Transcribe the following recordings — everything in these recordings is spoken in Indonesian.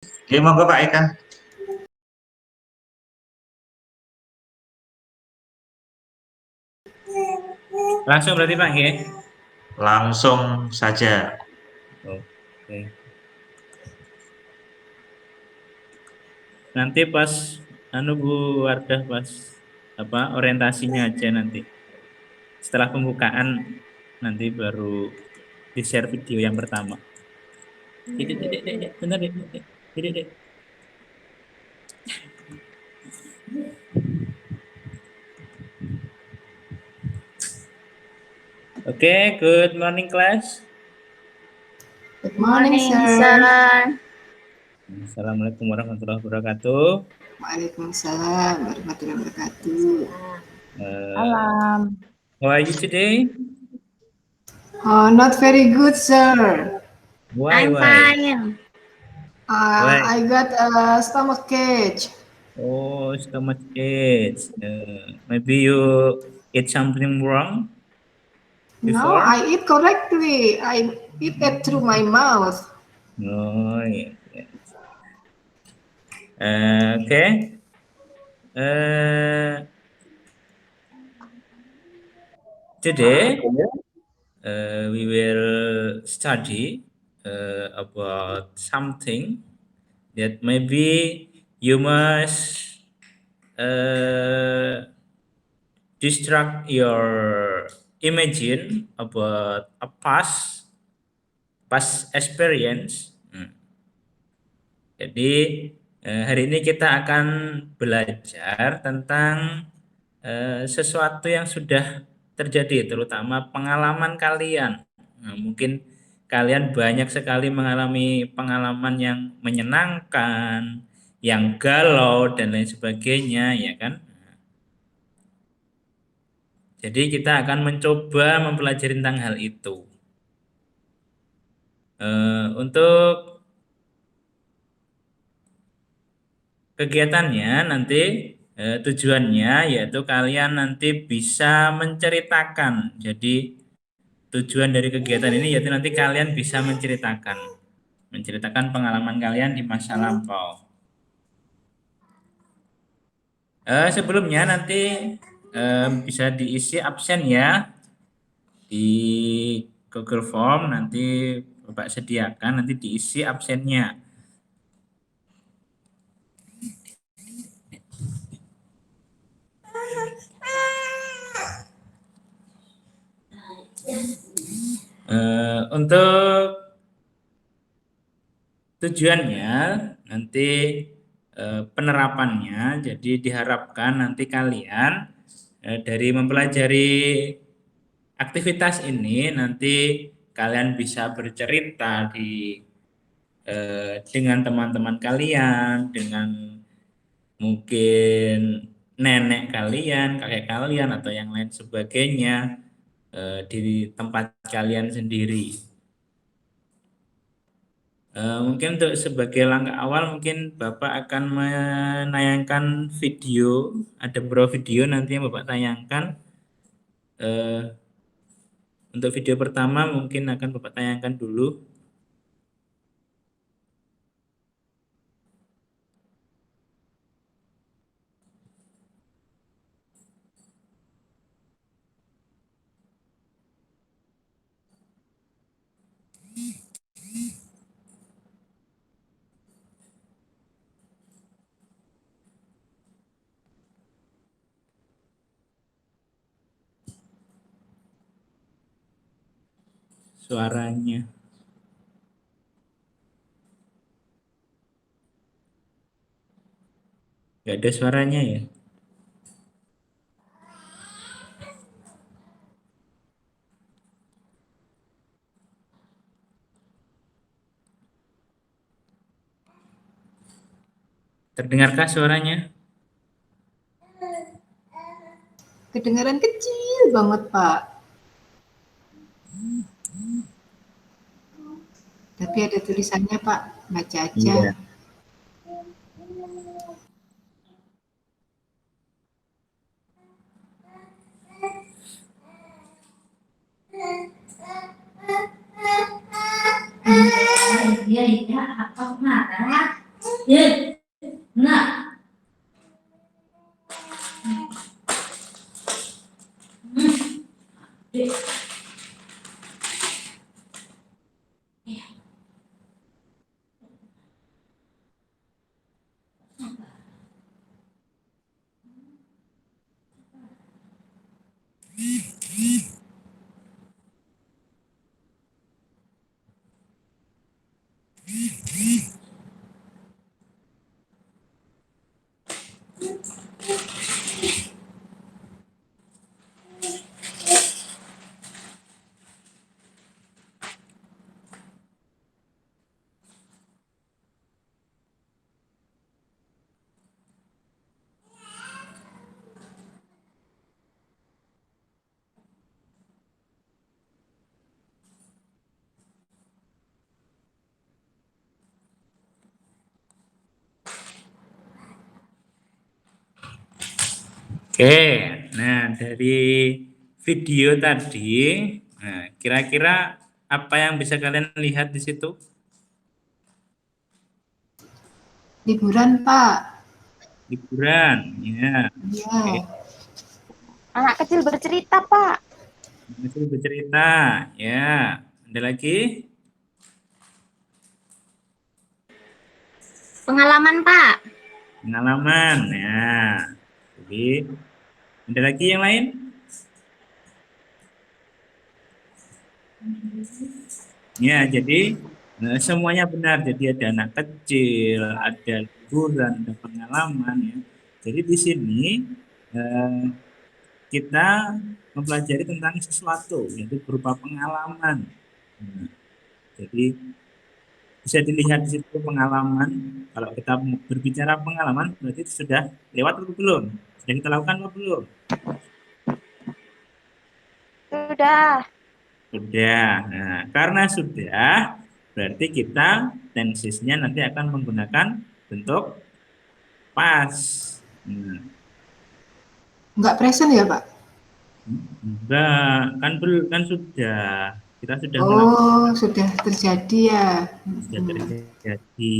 Oke, monggo Pak Eka. Langsung berarti Pak ya? Langsung saja. Oke. Nanti pas Bu Wardah pas orientasinya aja nanti. Setelah pembukaan nanti baru di-share video yang pertama. Dek, bentar dek. Dek. Oke, good morning class. Good morning, sir. Assalamualaikum warahmatullahi wabarakatuh. Waalaikumsalam warahmatullahi wabarakatuh. Alam. How are you today? Oh, not very good, sir. Why? Fine. Why? I got a stomach ache. Oh, stomach ache. Maybe you eat something wrong No, before? I eat correctly. I eat it through my mouth. Oh, yeah. Okay. Today we will study about something that maybe you must distract your imagine about a past experience. Jadi hari ini kita akan belajar tentang sesuatu yang sudah terjadi, terutama pengalaman kalian. Nah, mungkin kalian banyak sekali mengalami pengalaman yang menyenangkan, yang galau dan lain sebagainya, ya kan? Jadi kita akan mencoba mempelajari tentang hal itu. Untuk kegiatannya nanti tujuannya yaitu kalian nanti bisa menceritakan. Jadi tujuan dari kegiatan ini yaitu nanti kalian bisa menceritakan pengalaman kalian di masa lampau. Sebelumnya nanti bisa diisi absen ya di Google Form, nanti Bapak sediakan, nanti diisi absennya. Untuk tujuannya nanti penerapannya, jadi diharapkan nanti kalian dari mempelajari aktivitas ini nanti kalian bisa bercerita dengan teman-teman kalian, dengan mungkin nenek kalian, kakek kalian atau yang lain sebagainya di tempat kalian sendiri. Mungkin untuk sebagai langkah awal mungkin Bapak akan menayangkan video, ada beberapa video nanti yang Bapak tayangkan. Untuk video pertama mungkin akan Bapak tayangkan dulu. Suaranya. Nggak ada suaranya ya? Terdengarkah suaranya? Kedengaran kecil banget, Pak. Tapi ada tulisannya, Pak. Baca aja. Iya. Iya, apa marah? Oke, nah dari video tadi, nah kira-kira apa yang bisa kalian lihat di situ? Liburan, Pak. Liburan, ya. Oke. Ya. Anak kecil bercerita, Pak. Masih bercerita, ya. Ada lagi? Pengalaman, Pak. Pengalaman, ya. Jadi, ada lagi yang lain? Ya, jadi semuanya benar. Jadi ada anak kecil, ada liburan, ada pengalaman, ya. Jadi di sini eh, kita mempelajari tentang sesuatu, yaitu berupa pengalaman. Nah, jadi bisa dilihat di situ pengalaman. Kalau kita berbicara pengalaman, berarti sudah lewat atau belum? Sudah kita lakukan atau belum? Sudah. Sudah. Nah, karena sudah, berarti kita tensisnya nanti akan menggunakan bentuk pas. Nah, Enggak present ya, Pak? enggak, kan sudah. Kita sudah melakukan, Oh, sudah terjadi ya. sudah terjadi.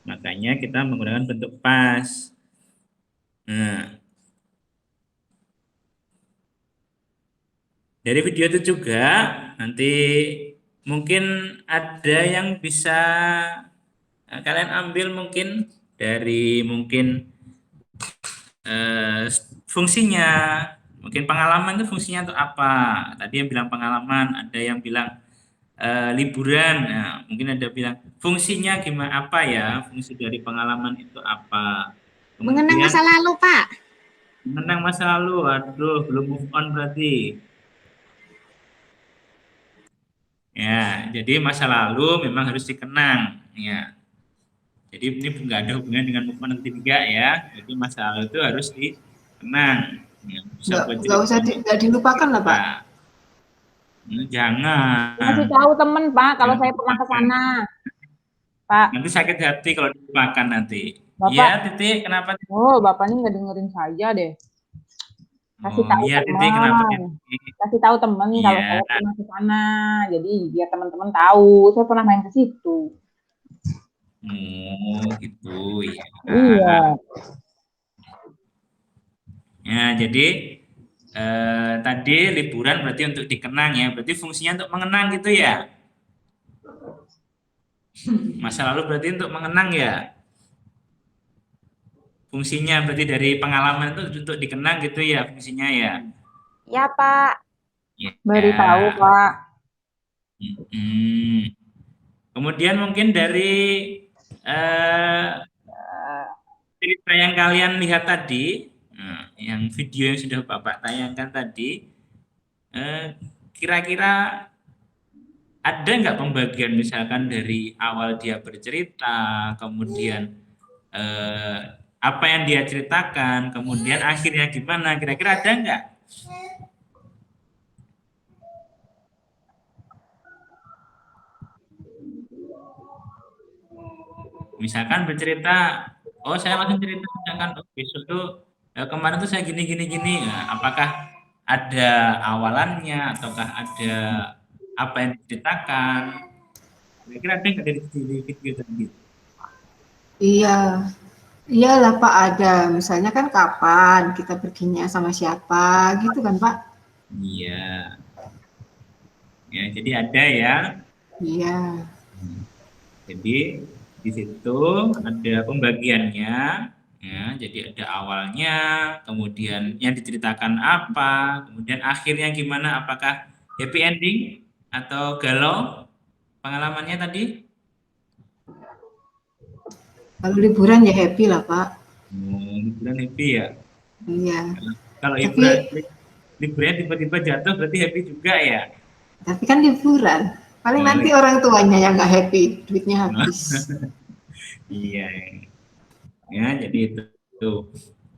Makanya kita menggunakan bentuk pas. Nah, dari video itu juga nanti mungkin ada yang bisa kalian ambil mungkin dari mungkin eh, fungsinya, mungkin pengalaman itu fungsinya untuk apa? Tadi yang bilang pengalaman, ada yang bilang liburan, nah, mungkin ada bilang fungsinya gimana, apa ya fungsi dari pengalaman itu apa? Mengenang Kemudian masa lalu, Pak. mengenang masa lalu, aduh belum move on berarti. Ya, jadi masa lalu memang harus dikenang. Ya, jadi ini nggak ada hubungan dengan movement ketiga ya. Jadi masa lalu itu harus dikenang. Ya, bisa buat Enggak cerita usah untuk enggak dilupakan lah, Pak. kita. Jangan. Ngasih tahu temen, Pak, kalau Jangan saya pernah ke dilupakan. sana, Pak. Nanti sakit hati kalau dilupakan nanti. Iya, Bapak, Titik, kenapa? oh, Bapak ini nggak dengerin saya deh. Kasih Oh, tahu iya, Titik, kenapa, teman. Titik? Kasih tahu teman kalau Iya, saya pernah ke sana. Jadi biar teman-teman tahu, saya pernah main ke situ. oh, gitu, ya. Iya. Ya, jadi tadi liburan berarti untuk dikenang ya, berarti fungsinya untuk mengenang gitu ya. Masa lalu berarti untuk mengenang ya. Fungsinya berarti dari pengalaman itu untuk dikenang gitu ya fungsinya ya. Ya, Pak. Ya. Beritahu, Pak. Mm-mm. Kemudian mungkin dari eh, cerita yang kalian lihat tadi, yang video yang sudah Bapak tayangkan tadi, kira-kira ada nggak pembagian misalkan dari awal dia bercerita, kemudian eh, apa yang dia ceritakan, kemudian akhirnya gimana? Kira-kira ada nggak? Misalkan bercerita, oh saya langsung cerita misalkan oh, besok tuh kemarin tuh saya gini gini gini. Nah, apakah ada awalannya ataukah ada apa yang diceritakan? Kira-kira ada nggak dari video tadi? Iya, iyalah Pak ada. Misalnya kan kapan kita perginya sama siapa gitu kan Pak? Iya. Ya, jadi ada ya. Iya. Jadi di situ ada pembagiannya, ya. Jadi ada awalnya, kemudian yang diceritakan apa, kemudian akhirnya gimana? Apakah happy ending atau galau pengalamannya tadi? Kalau liburan ya happy lah Pak. Liburan happy ya. Iya. Kalau Tapi liburannya tiba-tiba jatuh berarti happy juga ya. tapi kan liburan. Paling Oh, nanti orang tuanya yang nggak happy, duitnya habis. iya. Ya, jadi itu.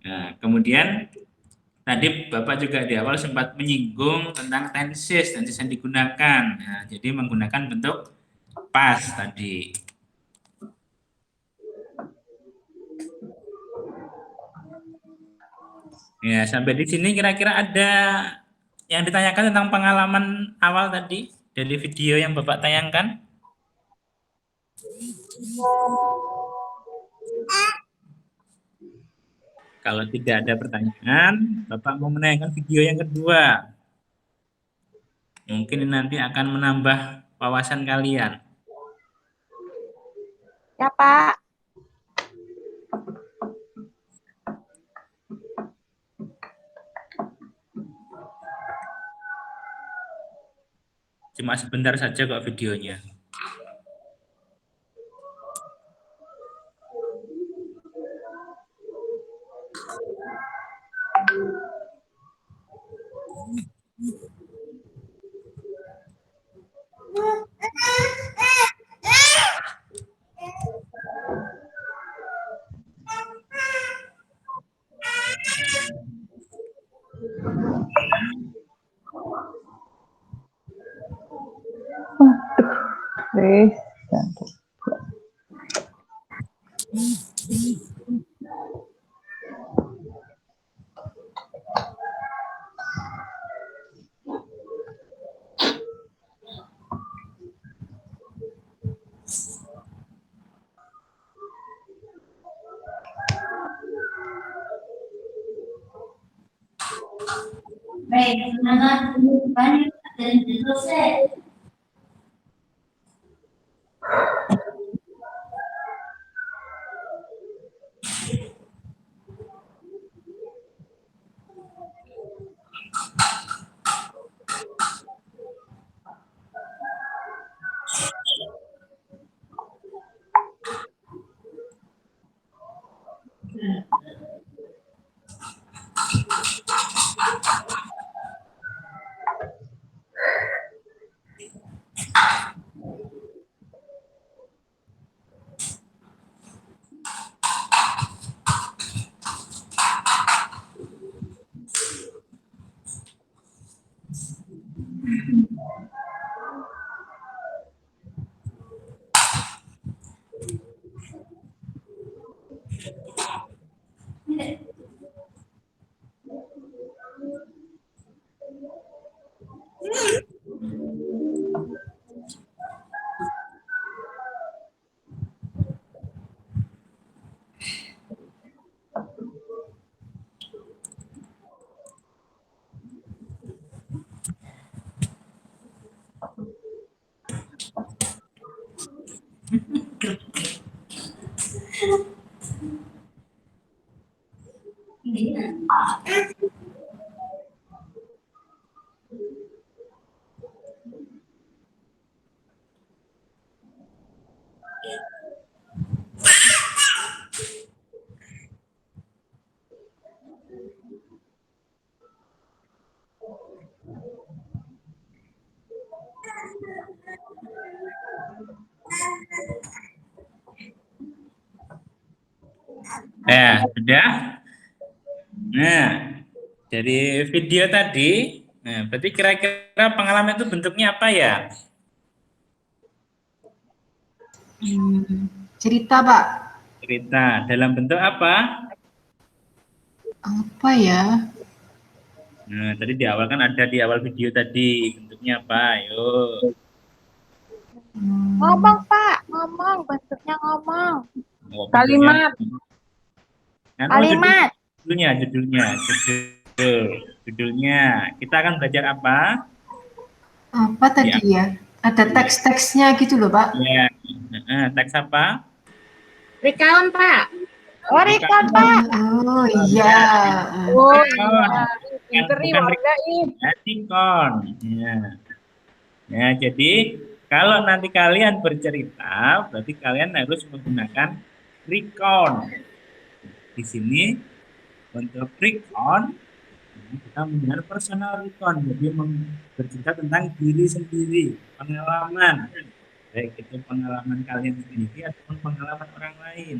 Nah, kemudian tadi Bapak juga di awal sempat menyinggung tentang tenses yang digunakan. Nah, jadi menggunakan bentuk past tadi. Ya, sampai di sini kira-kira ada yang ditanyakan tentang pengalaman awal tadi dari video yang Bapak tayangkan? Kalau tidak ada pertanyaan, Bapak mau menayangkan video yang kedua. Mungkin nanti akan menambah wawasan kalian. Ya, Pak. Cuma sebentar saja kok videonya. Wes. Baik, semangat banyak dan selesai. Ya, sudah. Nah, dari video tadi, nah, berarti kira-kira pengalaman itu bentuknya apa ya? Cerita Pak. Cerita. Dalam bentuk apa? Apa ya? Nah, tadi di awal kan ada di awal video tadi. Bentuknya apa? Ayo. Ngomong, Pak. Ngomong. Bentuknya ngomong. Oh, Kalimat. Anu, Kalimat. judulnya. Kita akan belajar apa? Apa tadi ya? Ada teks-teksnya gitu loh, Pak. Ya, teks apa? Recount, Pak. Oh, recount, Recount. Pak. Oh iya. Oh Recount. iya, pinter nih Bukan warga ih. Recount. Ya. Ya, jadi kalau nanti kalian bercerita, berarti kalian harus menggunakan recount. Di sini untuk recount kita menggunakan personal recount, jadi bercerita tentang diri sendiri, pengalaman, baik itu pengalaman kalian sendiri ataupun pengalaman orang lain.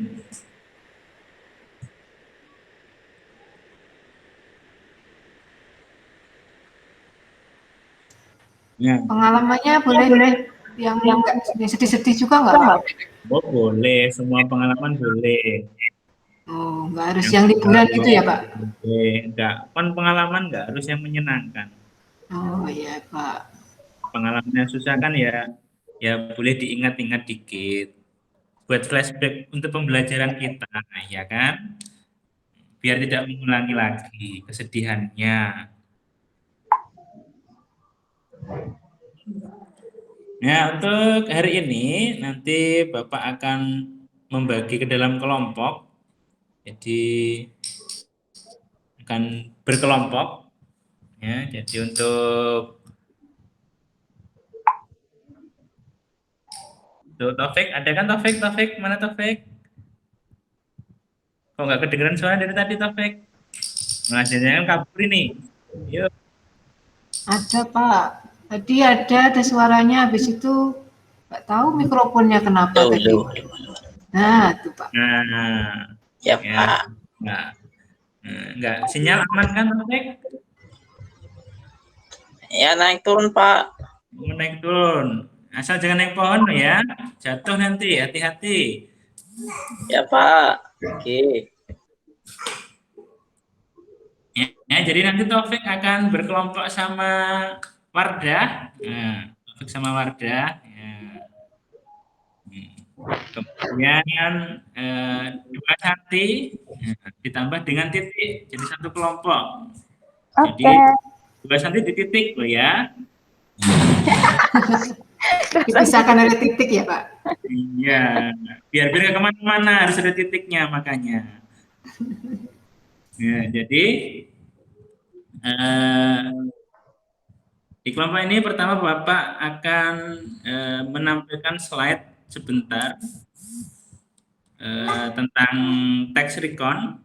Ya, Pengalamannya boleh yang sedih-sedih juga nggak, Pak? oh, boleh, semua pengalaman boleh. Oh, nggak harus yang liburan gitu ya, Pak? Enggak, kan pengalaman enggak harus yang menyenangkan. Oh iya, Pak. Pengalaman yang susah kan ya boleh diingat-ingat dikit. Buat flashback untuk pembelajaran kita, ya kan? Biar tidak mengulangi lagi kesedihannya. Nah, untuk hari ini nanti Bapak akan membagi ke dalam kelompok. Jadi akan berkelompok. Ya, jadi untuk Taufik, ada kan Taufik? Mana Taufik? Kok nggak kedengeran suara dari tadi Taufik? Nah, jangan kabur ini. Yuk. Ada, Pak. Tadi ada suaranya, habis itu nggak tahu mikrofonnya kenapa tadi. Nah, tuh, Pak. Nah, Ya, ya. Pak. Nah, enggak sinyal aman kan Taufik? Ya, naik turun, Pak. Naik turun. Asal jangan naik pohon ya. Jatuh nanti, hati-hati. Ya, Pak. Oke. Ya, jadi nanti Taufik akan berkelompok sama Wardah. Nah, Taufik sama Wardah. Ya. Kemudian dua hati ditambah dengan titik, jadi satu kelompok. Jadi dua santi di titik loh ya. Dipisahkan oleh titik ya, Pak? Iya, biar nggak kemana-mana harus ada titiknya makanya. Ya, jadi di kelompok ini pertama Bapak akan menampilkan slide sebentar tentang teks recon.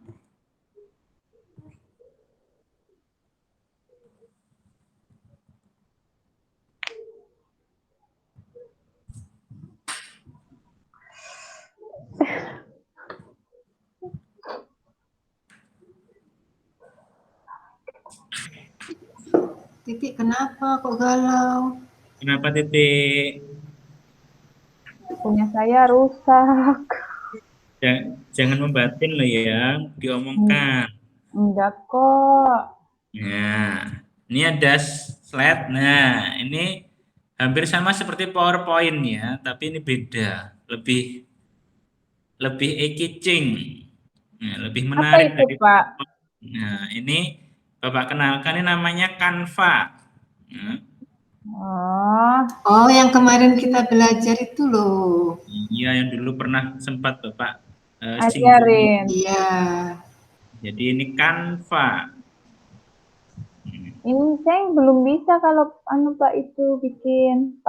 Titik, kenapa kok galau? Kenapa titik? Punya saya rusak. Jangan membatin loh ya, diomongkan. Enggak kok. Nah, ini ada slide. Nah, ini hampir sama seperti PowerPoint ya, tapi ini beda, lebih eye-catching, nah, lebih Apa menarik itu, dari. Pak? Nah, ini Bapak kenalkan, ini namanya Canva. Nah, Oh, yang kemarin kita belajar itu loh. iya, yang dulu pernah sempat Bapak Ajarin. Iya. Jadi ini Canva. Ini saya belum bisa kalau Pak itu bikin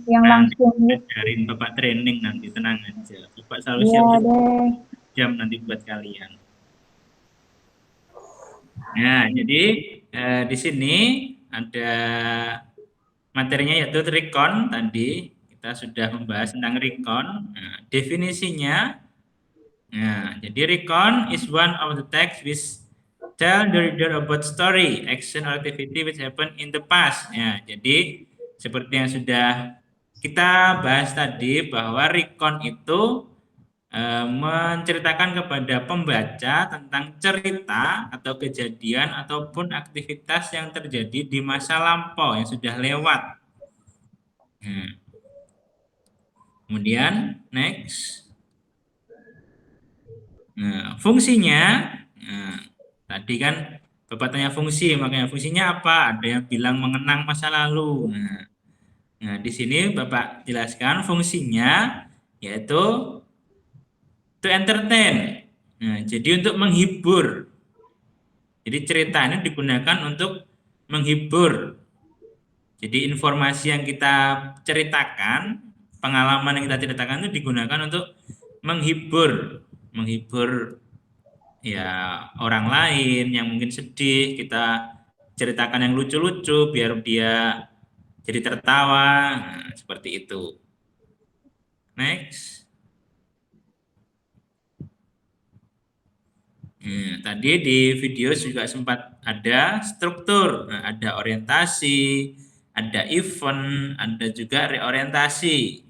yang langsung gitu. Ajarin Bapak training nanti, tenang aja. Bapak selalu Iya siap deh. jam nanti buat kalian. Nah, jadi di sini ada materinya yaitu recon. Tadi kita sudah membahas tentang recon. Nah, definisinya, nah, jadi recon is one of the text which tell the reader about story, action, or activity which happened in the past. Ya, jadi seperti yang sudah kita bahas tadi bahwa recon itu menceritakan kepada pembaca tentang cerita atau kejadian ataupun aktivitas yang terjadi di masa lampau yang sudah lewat. Kemudian next. Fungsinya, nah, tadi kan Bapak tanya fungsi, makanya fungsinya apa? Ada yang bilang mengenang masa lalu. Nah, di sini Bapak jelaskan fungsinya yaitu to entertain. Nah, jadi untuk menghibur. Jadi cerita ini digunakan untuk menghibur. Jadi informasi yang kita ceritakan, pengalaman yang kita ceritakan itu digunakan untuk menghibur, ya orang lain yang mungkin sedih, kita ceritakan yang lucu-lucu biar dia jadi tertawa. Nah, seperti itu. Next. Tadi di video juga sempat ada struktur, nah, ada orientasi, ada event, ada juga reorientasi.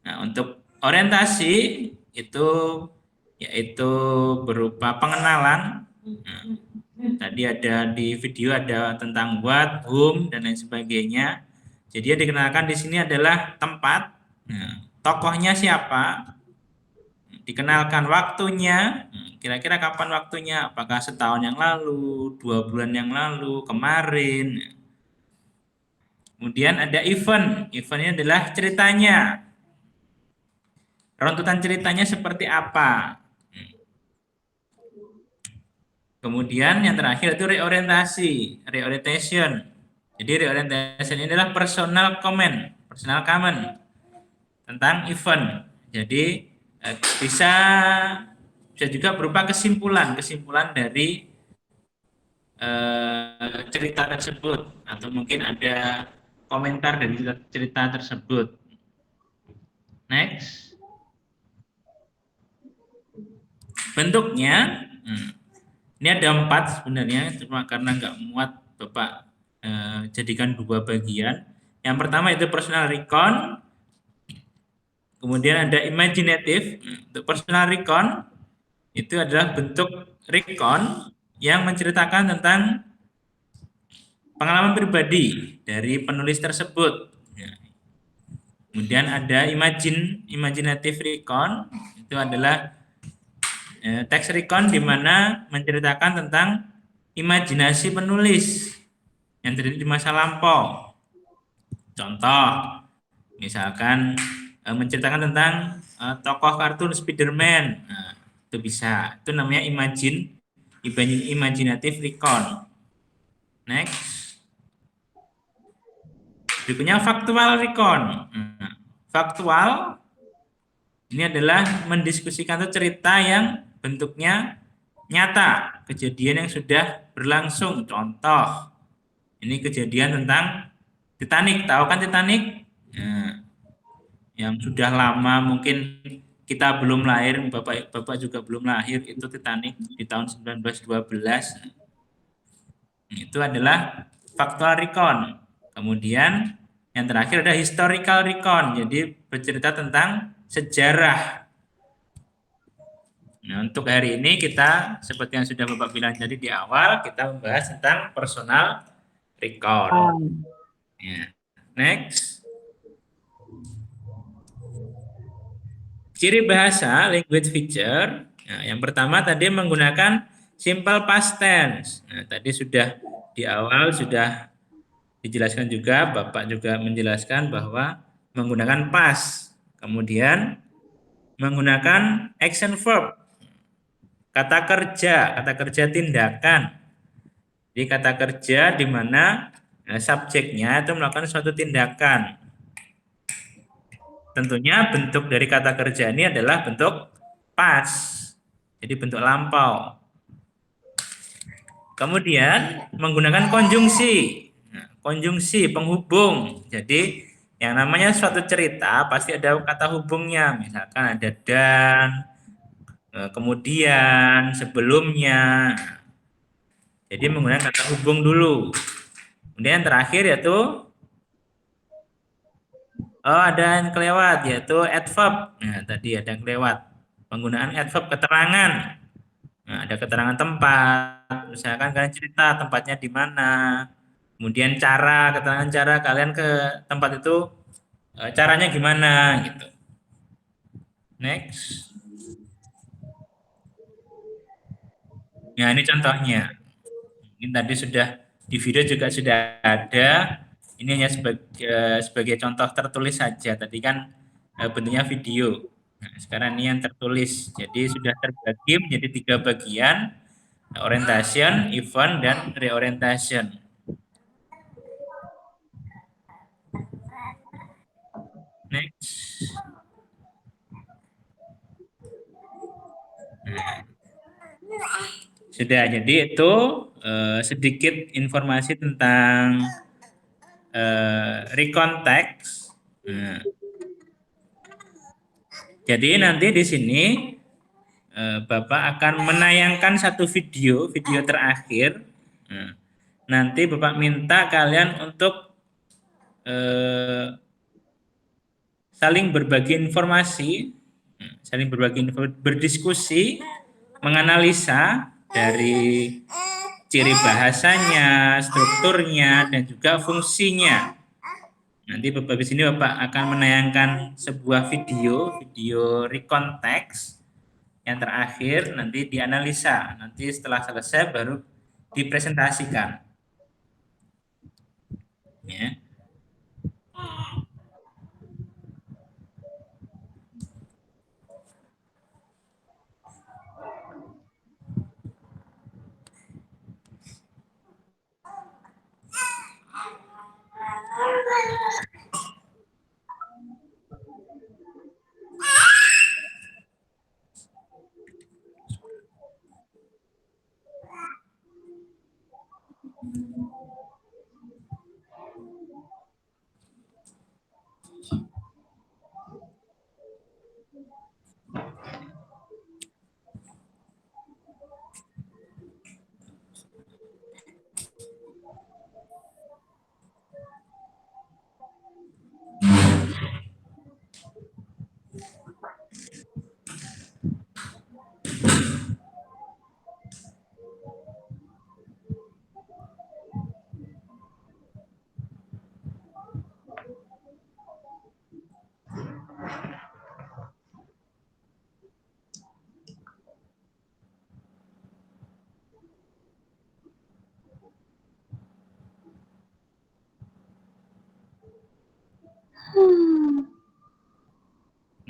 Nah, untuk orientasi itu yaitu berupa pengenalan. Nah, tadi ada di video ada tentang what, whom, dan lain sebagainya. Jadi yang dikenalkan di sini adalah tempat, nah, tokohnya siapa, dikenalkan waktunya, kira-kira kapan waktunya, apakah setahun yang lalu, 2 bulan yang lalu, kemarin. Kemudian ada event, eventnya adalah ceritanya, runtutan ceritanya seperti apa. Kemudian yang terakhir itu reorientation. Jadi reorientation ini adalah personal comment tentang event. Jadi bisa juga berupa kesimpulan dari cerita tersebut, atau mungkin ada komentar dari cerita tersebut. Next. Bentuknya, ini ada 4 sebenarnya, cuma karena nggak muat Bapak jadikan 2 bagian. Yang pertama itu personal recon, kemudian ada imaginative. Untuk personal recon itu adalah bentuk recon yang menceritakan tentang pengalaman pribadi dari penulis tersebut. Kemudian ada imaginative recon, itu adalah teks recon di mana menceritakan tentang imajinasi penulis yang terjadi di masa lampau. Contoh, misalkan menceritakan tentang tokoh kartun Spiderman. Nah, itu bisa. Itu namanya imaginative recon. Next. Berikutnya faktual recon. Faktual ini adalah mendiskusikan atau cerita yang bentuknya nyata, kejadian yang sudah berlangsung. Contoh, ini kejadian tentang Titanic. Tahu kan Titanic? Nah, yang sudah lama, mungkin kita belum lahir, Bapak juga belum lahir, itu Titanic di tahun 1912. Itu adalah factual recon. Kemudian yang terakhir ada historical recon, jadi bercerita tentang sejarah. Nah, untuk hari ini kita seperti yang sudah Bapak bilang tadi di awal, kita membahas tentang personal recon. Ya. Next. Ciri bahasa, language feature. Nah, yang pertama tadi menggunakan simple past tense. Nah, tadi sudah di awal sudah dijelaskan juga, Bapak juga menjelaskan bahwa menggunakan past. Kemudian menggunakan action verb. Kata kerja tindakan. Jadi kata kerja di mana subjeknya itu melakukan suatu tindakan. Tentunya bentuk dari kata kerja ini adalah bentuk past. Jadi bentuk lampau. Kemudian menggunakan konjungsi. Konjungsi penghubung. Jadi yang namanya suatu cerita pasti ada kata hubungnya. Misalkan ada dan, kemudian, sebelumnya. Jadi menggunakan kata hubung dulu. Kemudian yang terakhir yaitu ada yang kelewat, yaitu adverb. Nah, tadi ada yang kelewat. Penggunaan adverb keterangan. Nah, ada keterangan tempat. Misalkan kalian cerita tempatnya di mana. Kemudian keterangan cara kalian ke tempat itu caranya gimana gitu. Next. Ya, ini contohnya. Mungkin tadi sudah di video juga sudah ada. Ini hanya sebagai contoh tertulis saja. Tadi kan bentuknya video. Nah, sekarang ini yang tertulis. Jadi sudah terbagi menjadi 3 bagian: orientation, event, dan reorientation. Next. Sudah, jadi itu sedikit informasi tentang recon text. Jadi nanti di sini Bapak akan menayangkan satu video terakhir. Nanti Bapak minta kalian untuk saling berbagi informasi, berdiskusi, menganalisa dari ciri bahasanya, strukturnya, dan juga fungsinya. Nanti Bapak di sini Bapak akan menayangkan sebuah video recon text yang terakhir, nanti dianalisa. Nanti setelah selesai baru dipresentasikan. Ya.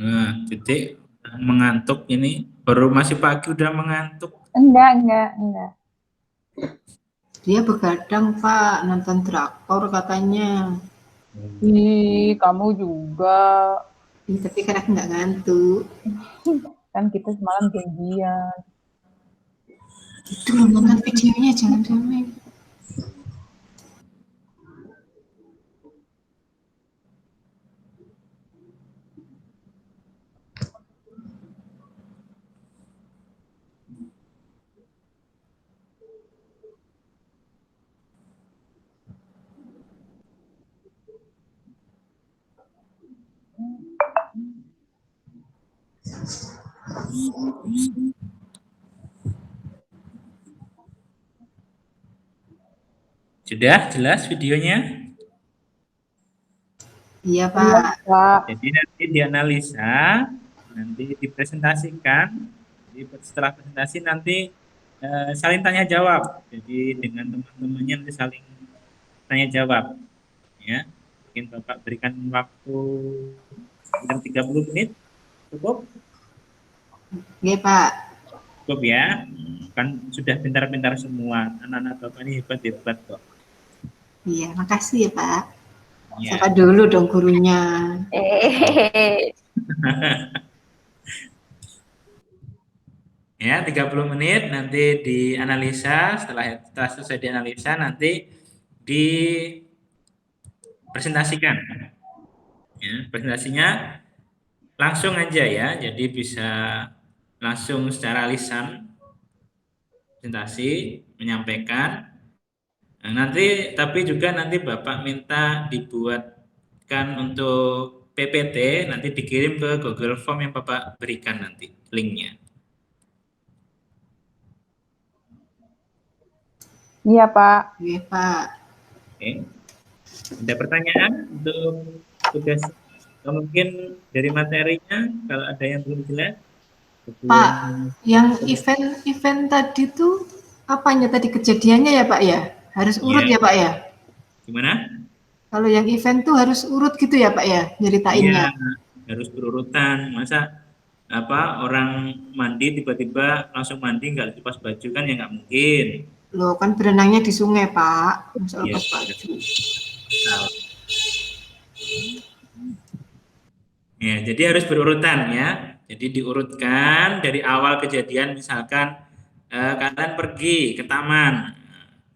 Nah, titik mengantuk ini, baru masih pagi udah mengantuk. Enggak. Dia begadang, Pak, nonton drakor katanya. Ih, kamu juga. Tapi kan aku nggak ngantuk. Kan kita semalam janjian. Itu loh, nonton videonya, jangan sampai. Sudah jelas videonya? Iya, Pak. Jadi nanti dianalisa, nanti dipresentasikan. Jadi setelah presentasi nanti saling tanya jawab. Jadi dengan teman-temannya nanti saling tanya jawab. Ya, mungkin Bapak berikan waktu sekitar 30 menit. Cukup? Iya, Pak. Cukup ya. Kan sudah pintar-pintar semua. Anak-anak Bapak ini hebat-hebat kok. Iya, makasih ya, Pak. Ya. Siapa dulu dong gurunya? Ya, 30 menit nanti dianalisa, setelah selesai dianalisa nanti dipresentasikan. Ya, presentasinya langsung aja ya, jadi bisa langsung secara lisan presentasi menyampaikan. Nah, nanti tapi juga nanti Bapak minta dibuatkan untuk PPT, nanti dikirim ke Google Form yang Bapak berikan nanti linknya. Iya, Pak. Iya, Pak. Oke. Ada pertanyaan untuk tugas? Mungkin dari materinya, kalau ada yang belum jelas, Pak, yang event tadi tuh apanya tadi kejadiannya ya Pak ya? Harus urut Iya. ya Pak ya? Gimana? Kalau yang event tuh harus urut gitu ya Pak ya, Iya, nyeritainnya. harus berurutan. Masa orang mandi tiba-tiba langsung mandi nggak lepas baju kan ya nggak mungkin. Loh kan berenangnya di sungai Pak, masa Iya, lepas baju. salah. Ya, jadi harus berurutan ya. Jadi diurutkan dari awal kejadian, misalkan kalian pergi ke taman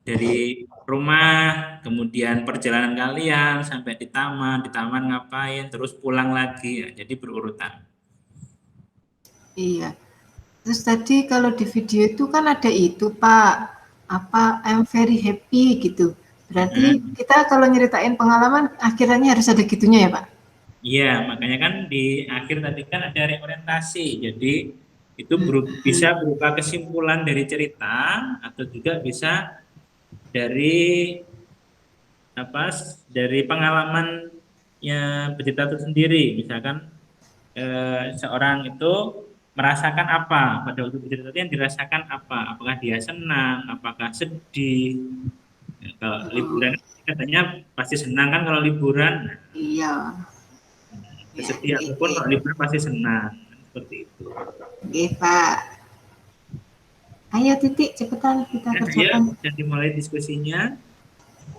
dari rumah, kemudian perjalanan kalian sampai di taman ngapain, terus pulang lagi. Ya, jadi berurutan. Iya. Terus tadi kalau di video itu kan ada itu Pak, apa I'm very happy gitu. Berarti kita kalau nyeritain pengalaman akhirnya harus ada gitunya ya Pak? Iya, makanya kan di akhir tadi kan ada reorientasi. Jadi itu bisa berupa kesimpulan dari cerita atau juga bisa dari dari pengalamannya bercerita itu sendiri. Misalkan seorang itu merasakan apa pada waktu bercerita itu, yang dirasakan apa? Apakah dia senang? Apakah sedih? Ya, kalau liburan katanya pasti senang kan kalau liburan. Iya. Sedih ataupun kalau liburan pasti senang. Seperti itu. Oke Pak. Ayo Titik cepetan kita Ya, kerjakan. dan dimulai diskusinya.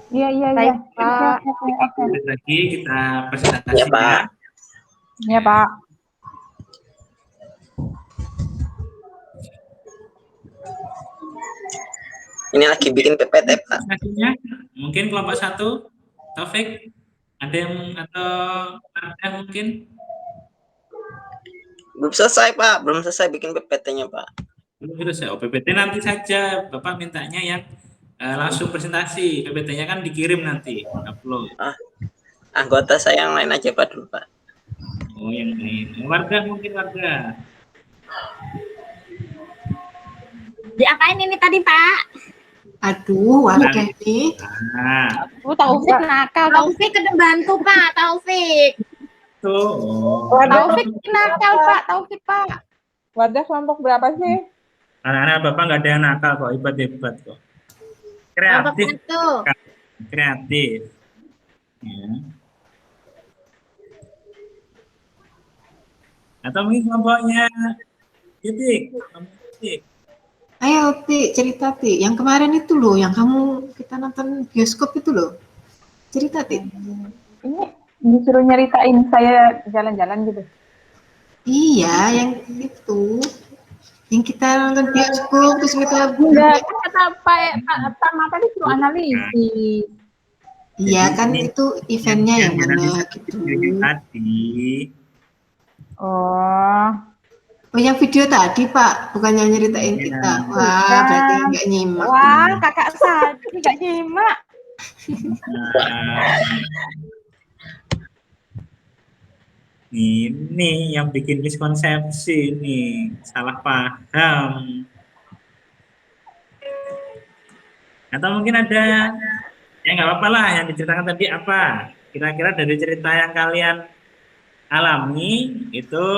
Iya. Baik, Pak. Oke. Lagi kita Ya, presentasinya. Pak. Ya, Pak. Ini lagi bikin PPT, Pak. Presentasinya mungkin kelompok 1, Taufik, ada yang atau ada mungkin Belum selesai, Pak. Belum selesai bikin PPT-nya, Pak. belum selesai. PPT nanti saja, Bapak mintanya yang langsung presentasi. PPT-nya kan dikirim nanti, upload. Anggota saya yang lain aja, Pak, dulu, Pak. Oh, yang lain. Warga mungkin warga. Diapain ini tadi, Pak? Aduh, warga ini. Nah, Taufik nakal. Taufik kena bantu, Pak. Taufik. tuh. Oh. Taufik nakal, Pak. Taufik, Pak. Warga kelompok berapa sih? Anak-anak Bapak nggak ada yang nakal kok, hebat-hebat kok. Kreatif, Satu. kreatif. Ya. Atau mungkin kelompoknya Titik. Ayo Ti, cerita Ti. Yang kemarin itu loh, yang kamu kita nonton bioskop itu loh. Cerita Ti. Ini disuruh nyeritain saya jalan-jalan gitu. Iya, yang itu. Yang kita nonton bioskop terus kita Enggak, kan kata Pak Mata disuruh analisis. Iya kan Jadi, itu eventnya yang mana nanti gitu. tadi. Oh, Oh yang video tadi Pak, bukannya nyeritain Iya. kita. Wah, berarti nggak nyimak. Wah, kakak Sadi nggak nyimak. Nah, ini yang bikin miskonsepsi nih, salah paham. Atau mungkin ada, ya nggak apa-apa lah yang diceritakan tadi apa. Kira-kira dari cerita yang kalian alami itu,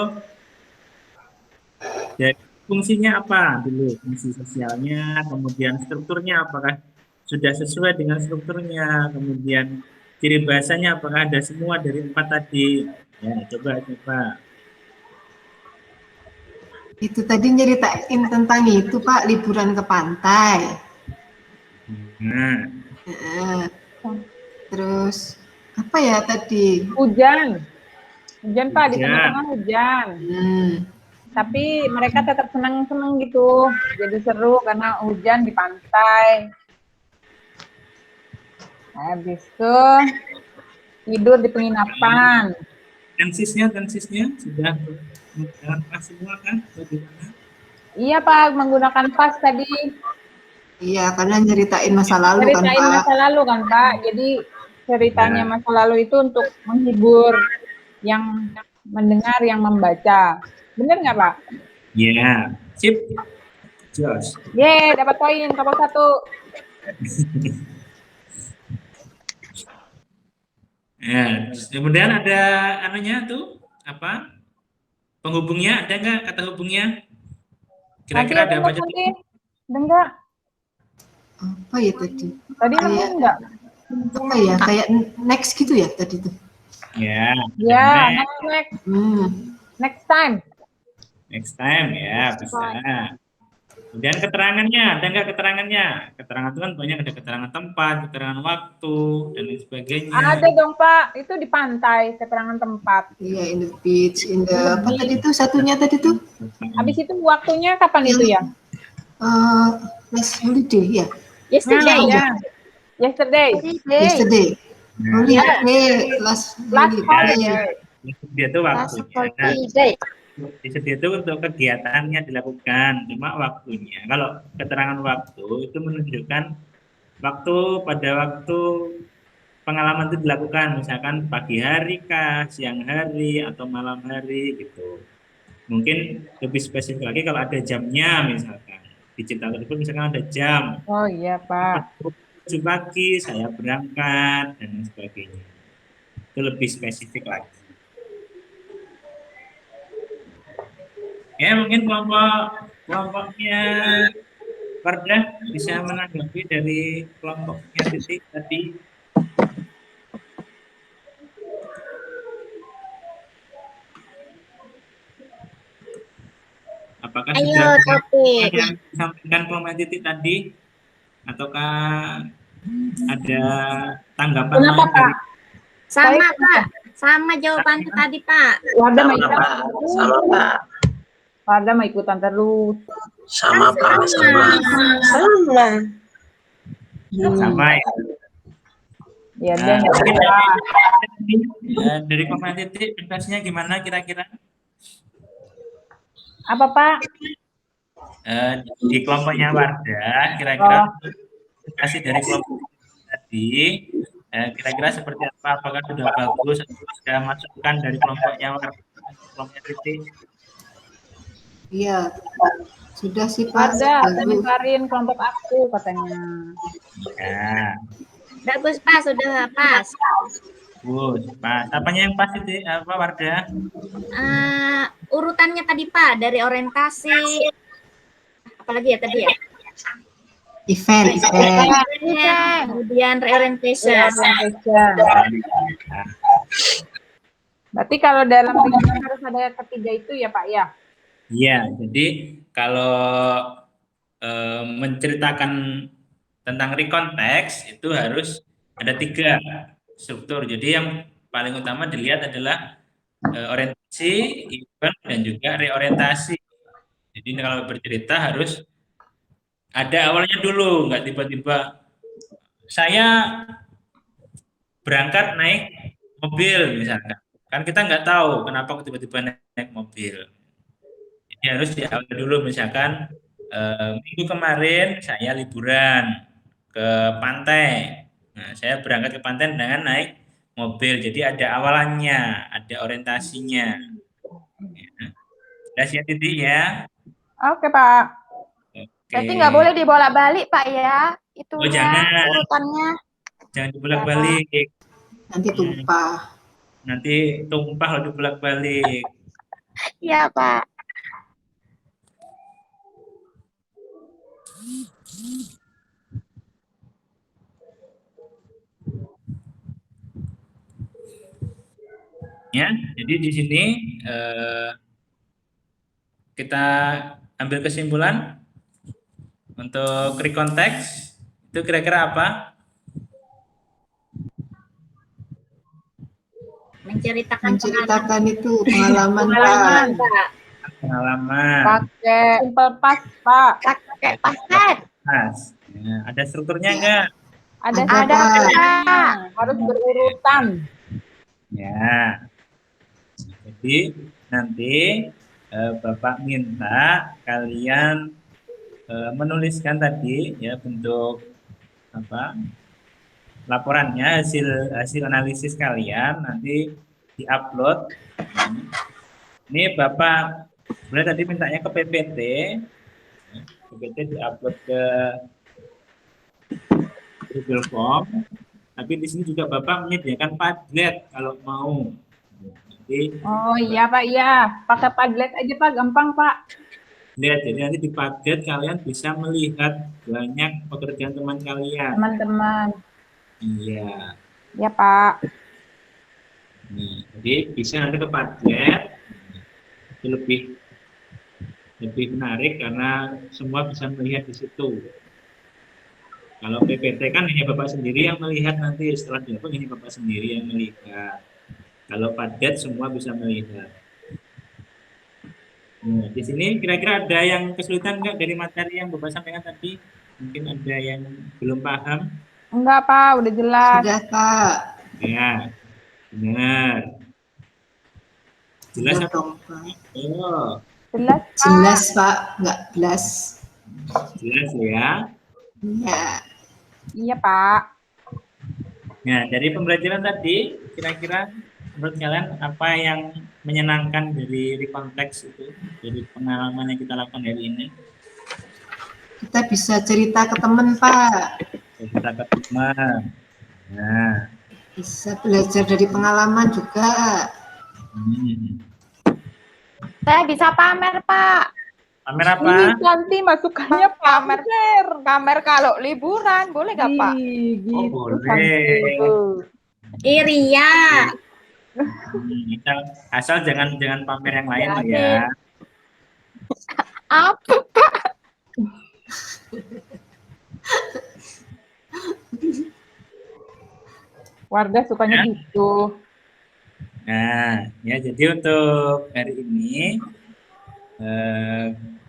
jadi fungsinya apa dulu, fungsi sosialnya, kemudian strukturnya apakah sudah sesuai dengan strukturnya, kemudian ciri bahasanya apakah ada semua dari 4 tadi. Ya, coba. Itu tadi nyeritain tentang itu Pak, liburan ke pantai. Nah, Terus apa ya tadi? hujan Pak, di Hujan. tengah-tengah hujan. Tapi mereka tetap senang-senang gitu. Jadi seru karena hujan di pantai. Habis itu tidur di penginapan. tensisnya sudah menggunakan pas semua kan? Bagaimana? Iya Pak, menggunakan pas tadi. Iya, karena nyeritain masa lalu kan Ceritain Pak. masa lalu kan Pak. Jadi ceritanya Ya. masa lalu itu untuk menghibur yang mendengar, yang membaca. Bener nggak Pak? Ya, sip. Jos. Ye, dapat poin kelompok 1. Ya, kemudian ada anunya tuh apa? Penghubungnya ada nggak kata hubungnya? Kira-kira ada apa aja? nanti. Ada enggak? Apa ya tadi? Tadi Kayak- nemu enggak? Apa ya? Kayak next gitu ya tadi tuh. Ya, Ya, next, next time. next time ya bisa. Kemudian keterangannya, ada nggak keterangannya? Keterangan itu kan banyak, ada keterangan tempat, keterangan waktu, dan lain sebagainya. Ada dong Pak, itu di pantai, keterangan tempat. Iya, in the beach, in the apa tadi tuh satunya tadi tuh? Habis itu waktunya kapan itu ya? Last holiday ya. Yesterday. Ya. Yesterday. Yesterday. Holiday, last Last holiday. holiday. Dia itu Last waktunya. holiday. Disedia itu untuk kegiatannya dilakukan, cuma waktunya. Kalau keterangan waktu itu menunjukkan pada waktu pengalaman itu dilakukan, misalkan pagi hari kah, siang hari atau malam hari gitu. Mungkin lebih spesifik lagi kalau ada jamnya misalkan. Di cerita tersebut misalkan ada jam. Oh iya Pak. 7 pagi saya berangkat dan lain sebagainya. Itu lebih spesifik lagi. Ya mungkin kelompoknya Wardah bisa menanggapi dari kelompoknya Titik tadi. Apakah Ayo, sudah topik. yang disampaikan kelompok Titik tadi, ataukah ada tanggapan Kenapa lain dari Pak? Sama Pak. Sama jawabannya tadi Pak. Wardah mau Sama ikutan Pak, terus. sama Pak, Wardah mau ikutan terus. sama Pak, sama. sama ya? Ya Nah, dia nggak mungkin apa. dari kelompok Titik prestasinya gimana kira-kira? Apa Pak? Di kelompoknya Wardah kira-kira prestasi dari kelompok tadi kira-kira seperti apa? Apakah sudah bagus atau sudah masukkan dari kelompoknya Wardah, kelompoknya Titik? Iya, sudah sih Pak. Ada, Bagus. nyebarin kelompok aku katanya. Ya, Bagus Pak, sudah pas. bagus. Pas. Apanya yang pas itu apa Wardah? Urutannya tadi Pak, dari orientasi. Apalagi ya tadi ya? Event. Kemudian reorientation. Reorientation. Berarti kalau dalam rencana harus ada ketiga itu ya Pak ya? Iya, jadi kalau menceritakan tentang rekonteks itu harus ada 3 struktur. Jadi yang paling utama dilihat adalah orientasi, event, dan juga reorientasi. Jadi kalau bercerita harus ada awalnya dulu, nggak tiba-tiba saya berangkat naik mobil misalkan. Kan kita nggak tahu kenapa tiba-tiba naik mobil. Jadi harus diawali dulu misalkan minggu kemarin saya liburan ke pantai. Nah, saya berangkat ke pantai dengan naik mobil. Jadi ada awalannya, ada orientasinya. Ya, ya Titik ya. Oke Pak. Oke. Berarti nggak boleh dibolak-balik Pak ya? Itu Oh, jangan. urutannya. Jangan dibolak-balik. Nanti tumpah. Nanti tumpah kalau dibolak-balik. Iya Pak. Ya, jadi di sini kita ambil kesimpulan untuk rekonteks itu kira-kira apa? Menceritakan itu pengalaman pengalaman Pak. Pak. Pengalaman. Pakai simple past Pak. Pakai paket. Mas, ya, ada strukturnya enggak? Ada Ada, Pak. Harus berurutan. Ya. Jadi nanti Bapak minta kalian menuliskan tadi ya bentuk apa laporannya hasil analisis kalian nanti diupload. Ini Bapak sebenarnya tadi mintanya ke PPT. PPT diupload ke Google Form. Tapi di sini juga Bapak menyediakan Padlet kalau mau. Nanti, Oh iya Pak, iya. Pakai Padlet aja Pak, gampang Pak. Lihat, jadi nanti di Padlet kalian bisa melihat banyak pekerjaan teman kalian. Teman-teman. Iya. Ya, Pak. Nah, jadi bisa nanti ke Padlet. Itu lebih menarik karena semua bisa melihat di situ. Kalau PPT kan hanya Bapak sendiri yang melihat, nanti setelah digabung ini Bapak sendiri yang melihat. Kalau Padlet semua bisa melihat. Nah, di sini kira-kira ada yang kesulitan nggak dari materi yang Bapak sampaikan tadi? Mungkin ada yang belum paham? Enggak, Pak, udah jelas. Sudah, Pak. Ya, benar. Jelas Sudah apa? dong, Pak. Oh, Jelas, Pak. Jelas, Pak. Nggak belas. jelas ya. Ya. Iya, Pak. Nah, dari pembelajaran tadi, kira-kira menurut kalian apa yang menyenangkan dari rekonteks itu, dari pengalaman yang kita lakukan hari ini? Kita bisa cerita ke teman, Pak. Kita ke teman. Nah, Bisa belajar dari pengalaman juga. Saya bisa pamer, Pak. pamer apa? Ini nanti masukannya Pamer. pamer. Pamer kalau liburan, boleh nggak, Pak? Gitu, Oh, boleh. Santi. Iria. Asal jangan pamer yang lain loh ya. Apa? Warga sukanya gitu. Nah, ya jadi untuk hari ini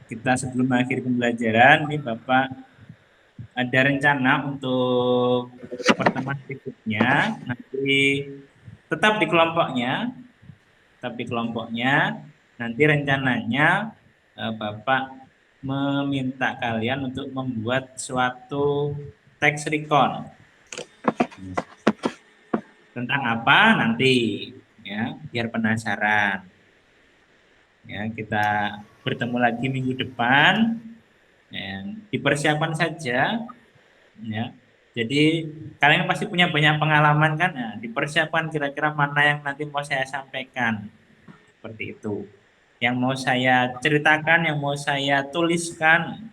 kita sebelum mengakhiri pembelajaran, ini Bapak ada rencana untuk pertemuan berikutnya, nanti tetap di kelompoknya, nanti rencananya Bapak meminta kalian untuk membuat suatu teks recon. Tentang apa nanti, ya, biar penasaran. Ya, kita bertemu lagi minggu depan. Ya, dipersiapkan saja, ya. Jadi kalian pasti punya banyak pengalaman kan? Nah, dipersiapkan kira-kira mana yang nanti mau saya sampaikan, seperti itu. Yang mau saya ceritakan, yang mau saya tuliskan,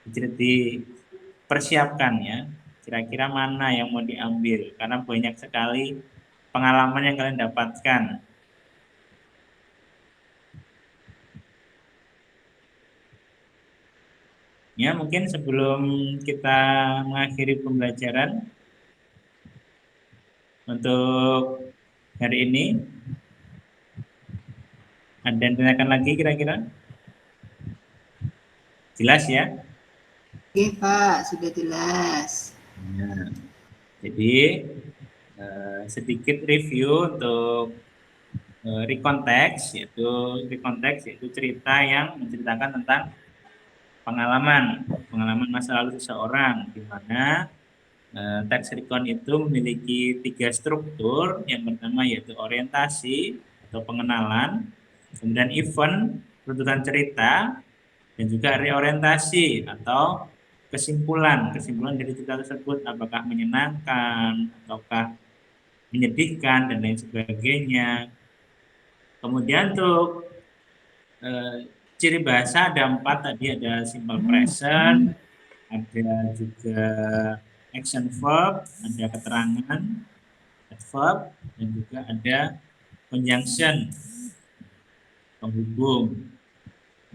jadi dipersiapkan ya. Kira-kira mana yang mau diambil? Karena banyak sekali pengalaman yang kalian dapatkan. Ya, mungkin sebelum kita mengakhiri pembelajaran untuk hari ini, ada yang tanyakan lagi kira-kira? Jelas ya? Oke, Pak. Sudah jelas. Nah, jadi sedikit review untuk rekonteks, yaitu cerita yang menceritakan tentang pengalaman masa lalu seseorang, di mana teks recon itu memiliki 3 struktur. Yang pertama yaitu orientasi atau pengenalan, kemudian event, runtutan cerita, dan juga reorientasi atau kesimpulan dari cerita tersebut, apakah menyenangkan ataukah menyedihkan dan lain sebagainya. Kemudian untuk ciri bahasa ada 4 tadi, ada simple present, ada juga action verb, ada keterangan adverb, dan juga ada conjunction, penghubung.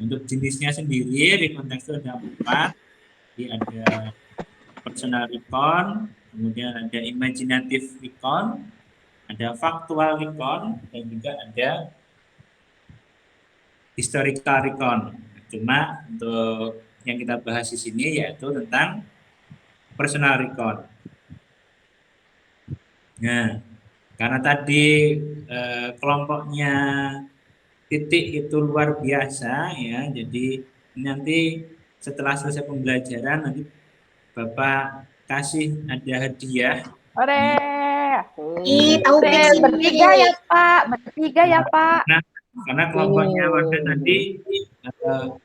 Untuk jenisnya sendiri di konteks itu ada 4. Jadi ada personal recon, kemudian ada imaginative recon, ada factual recon, dan juga ada historical recon. Cuma untuk yang kita bahas di sini yaitu tentang personal recon. Nah, karena tadi kelompoknya Titik itu luar biasa ya, jadi nanti setelah selesai pembelajaran nanti Bapak kasih ada hadiah. Ore. Bertiga ya, Pak. Bertiga ya, Pak. Karena kelompoknya Warga tadi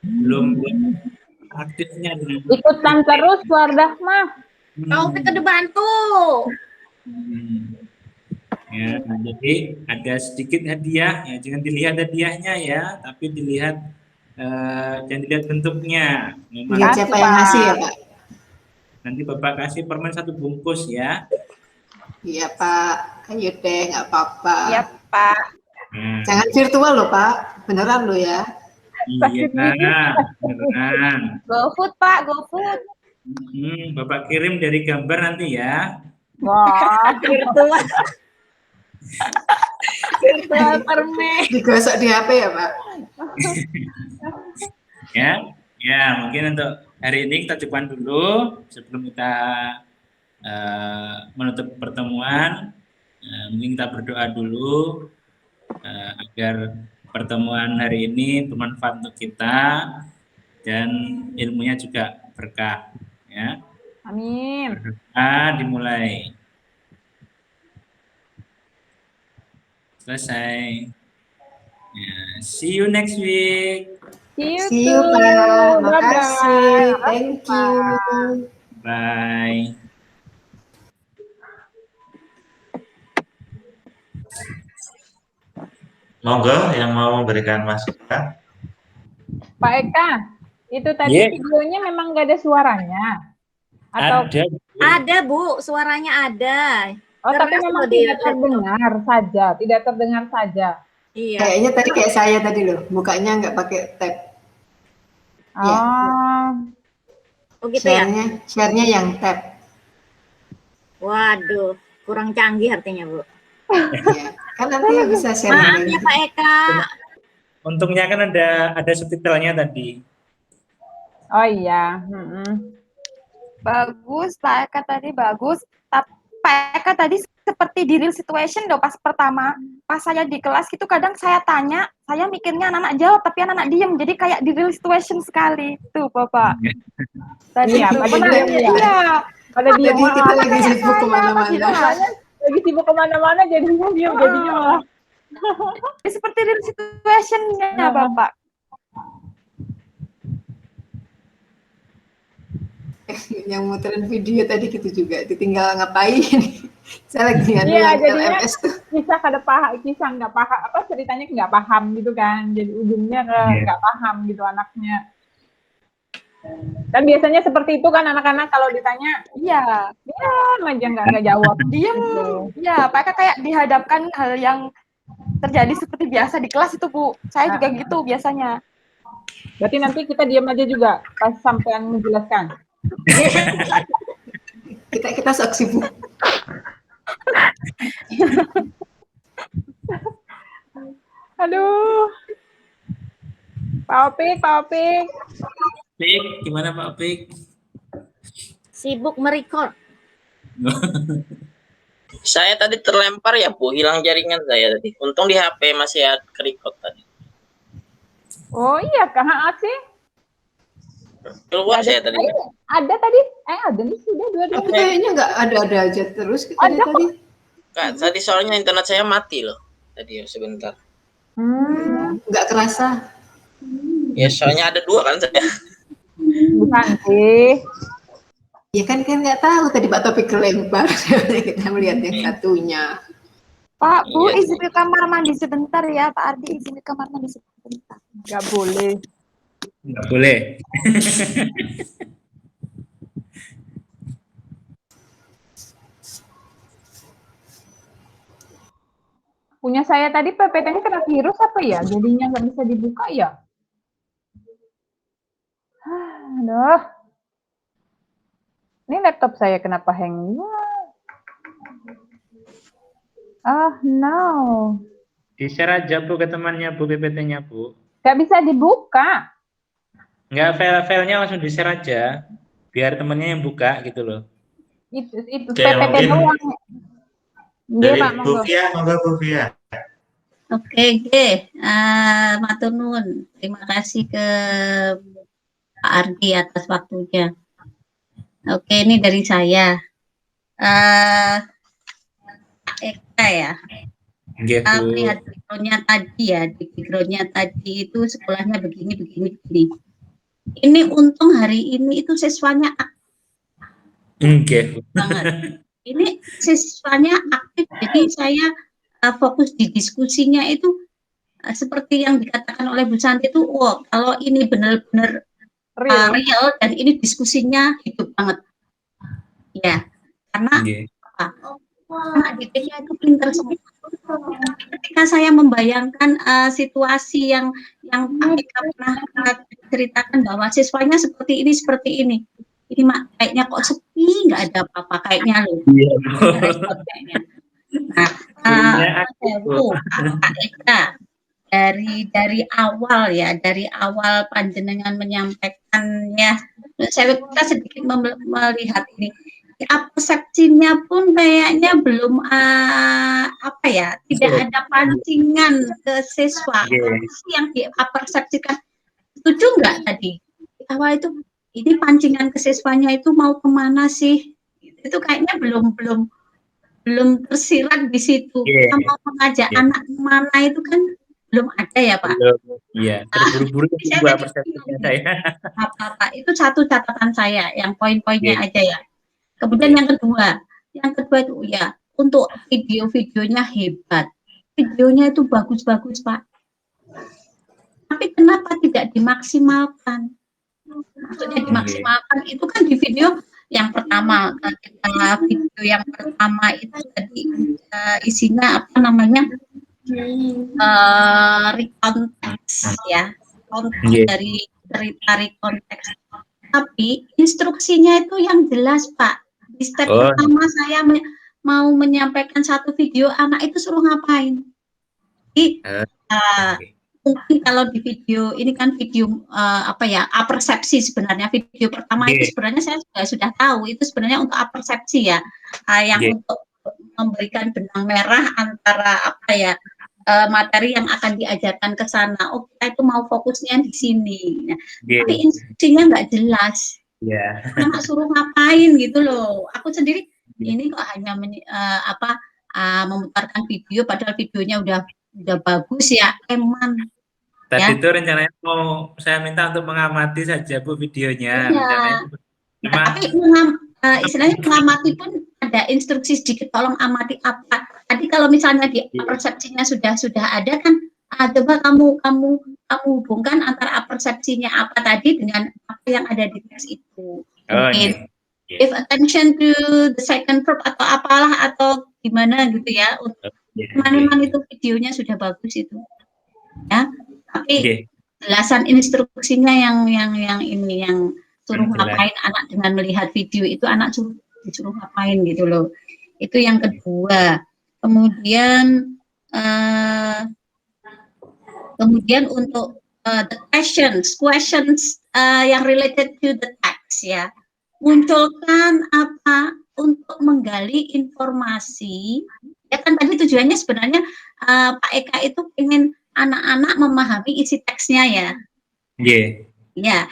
belum aktifnya dengan Ikutan terus Wardah mah. Taufik ke bantu. Ya, jadi ada sedikit hadiah ya, jangan dilihat hadiahnya ya, tapi dilihat dan dilihat bentuknya. Memang Lihat siapa yang ngasih ya Pak? nanti Bapak kasih permen 1 bungkus ya. Iya Pak, ayo deh nggak apa-apa. Iya, Pak. Nah, Jangan virtual loh Pak, beneran lo ya. iya, beneran. GoFood, Pak, GoFood. Bapak kirim dari gambar nanti ya. Wah, Virtual. Virtual permen. Digosok di HP ya Pak. Ya, mungkin untuk hari ini kita cukupkan dulu sebelum kita menutup pertemuan. Mungkin kita berdoa dulu agar pertemuan hari ini bermanfaat untuk kita dan ilmunya juga berkah. Ya, amin. berdoa dimulai. Selesai. Ya, see you next week. See you Pak, makasih, thank you. Bye. Monggo yang mau memberikan masukan. Pak Eka, itu tadi Yeah. videonya memang nggak ada suaranya? Atau Ada. Ada, Bu, suaranya ada. oh tapi Termasuk memang di tidak laptop. terdengar saja, tidak terdengar saja. Iya. Kayaknya tadi kayak saya tadi loh, bukanya nggak pakai tab. Oh, Ya. Oh gitu ya? Share-nya yang tab. Waduh, kurang canggih artinya, Bu. Ya. Kan nanti bisa share. Maaf ya Pak Eka. Untungnya kan ada subtitlenya tadi. oh iya. Bagus, Pak Eka tadi bagus. Tapi Pak Eka tadi seperti di real situation loh pas pertama. Pas saya di kelas gitu kadang saya tanya, saya mikirnya anak-anak jawab tapi anak-anak diem. Jadi kayak di real situation sekali. Tuh Bapak. Tadi Iya, pada benar, diem ya. iya. Pada Jadi diam kita lagi sibuk kemana-mana. lagi sibuk kemana-mana jadinya diam jadinya malah. Seperti real situation-nya Bapak. Yang muterin video tadi gitu juga, ditinggal ngapain? Saya lagi ngadu Iya, yang jadinya LMS tuh. kisah nggak paham, apa ceritanya nggak paham gitu kan, jadi ujungnya nggak paham gitu anaknya. Dan biasanya seperti itu kan anak-anak kalau ditanya, Iya. diam aja nggak jawab. Diem. Ya, Pak Eka kayak dihadapkan hal yang terjadi seperti biasa di kelas itu Bu. Saya juga gitu biasanya. Berarti nanti kita diam aja juga pas sampean menjelaskan. Kita sok sibuk. Aduh. Pak Opik. Pik, gimana Pak Pik? Sibuk merecord. Saya tadi terlempar ya Bu, hilang jaringan saya tadi. Untung di HP masih ada ke-record tadi. Oh iya, kah sih? Keluar saya tadi. Ada tadi. Ada nih sudah Tapi dua-dua. kayaknya nggak ada aja terus Ada tadi. Kak, tadi soalnya internet saya mati loh. Tadi sebentar. Nggak kerasa. Ya soalnya ada 2 kan saya. Bukan sih. Ya kan nggak tahu tadi Pak Topik kelempar. Kita melihat yang satunya. Pak, Bu, Iya. izin ke kamar mandi sebentar ya. Pak Ardi izin ke kamar mandi sebentar. Nggak boleh. Nggak boleh. Punya saya tadi PPT-nya kena virus apa ya? Jadinya nggak bisa dibuka ya? Aduh. Ini laptop saya kenapa hang? No. Di-share aja Bu ke temannya Bu, PPT-nya Bu. Nggak bisa dibuka. Nggak, file-filenya langsung di-share aja. Biar temennya yang buka gitu loh. Itu Oke, PPT mungkin doang. Iya, Dari Pak, Bu monggo. Fia, monggo Bu Fia. Oke, matur nuwun. Terima kasih ke Pak Ardi atas waktunya. Oke, ini dari saya. Eka ya. Nggih, Bu. Melihat background-nya tadi ya, di background-nya tadi itu sekolahnya begini. Ini untung hari ini itu siswanya aktif Nggih, Bu. banget. Ini siswanya aktif, jadi saya fokus di diskusinya itu seperti yang dikatakan oleh Bu Santi itu, wow, kalau ini benar-benar Real. real dan ini diskusinya hidup banget. Ya, karena apa? Anak didiknya itu pintar semua. Ketika saya membayangkan situasi yang Pak Eka pernah ceritakan bahwa siswanya seperti ini, mak kayaknya kok sepi, nggak ada apa-apa kayaknya loh. Kayaknya. Nah, Pak Eka dari awal ya, dari awal panjenengan menyampaikannya, kita sedikit melihat ini. Persepsinya pun kayaknya belum apa ya, tidak ada pancingan ke siswa. Yang dipersepsikan, setuju nggak tadi awal itu, ini pancingan ke siswanya itu mau kemana sih? Itu kayaknya belum tersirat di situ. Kita mau mengajak anak kemana itu kan belum ada ya Pak. Iya, terburu-buru juga persepsinya saya. Apa itu satu catatan saya, yang poin-poinnya aja ya. Kemudian yang kedua itu ya, untuk videonya hebat, videonya itu bagus-bagus Pak. Tapi kenapa tidak dimaksimalkan? Maksudnya dimaksimalkan itu kan di video yang pertama, video yang pertama itu tadi isinya apa namanya, rekonteks ya, dari cerita rekonteks. Tapi instruksinya itu yang jelas Pak. Di step pertama saya mau menyampaikan satu video, anak itu suruh ngapain. Jadi mungkin kalau di video ini kan video apa ya, persepsi sebenarnya. Video pertama itu sebenarnya saya sudah tahu itu sebenarnya untuk persepsi ya, yang untuk memberikan benang merah antara apa ya, materi yang akan diajarkan ke sana. Oh, kita itu mau fokusnya di sini. Nah, tapi instruksinya nggak jelas. Anak suruh ngapain gitu loh. Aku sendiri ini kok hanya memutarkan video, padahal videonya udah bagus ya, Eman. Tadi itu rencananya mau saya minta untuk mengamati saja Bu videonya. Tapi istilahnya mengamati pun ada instruksi sedikit, tolong amati apa. Tadi kalau misalnya di persepsinya sudah ada kan, coba kamu hubungkan antara persepsinya apa tadi dengan apa yang ada di teks itu. Mungkin give attention to the second verb atau apalah atau gimana gitu ya. Teman-teman itu videonya sudah bagus itu. Ya. Tapi jelasan instruksinya yang ini yang suruh ngapain anak dengan melihat video itu, anak disuruh ngapain gitu loh. Itu yang kedua. Kemudian untuk the questions yang related to the text ya, munculkan apa untuk menggali informasi ya kan. Tadi tujuannya sebenarnya Pak Eka itu ingin anak-anak memahami isi teksnya ya. Ya,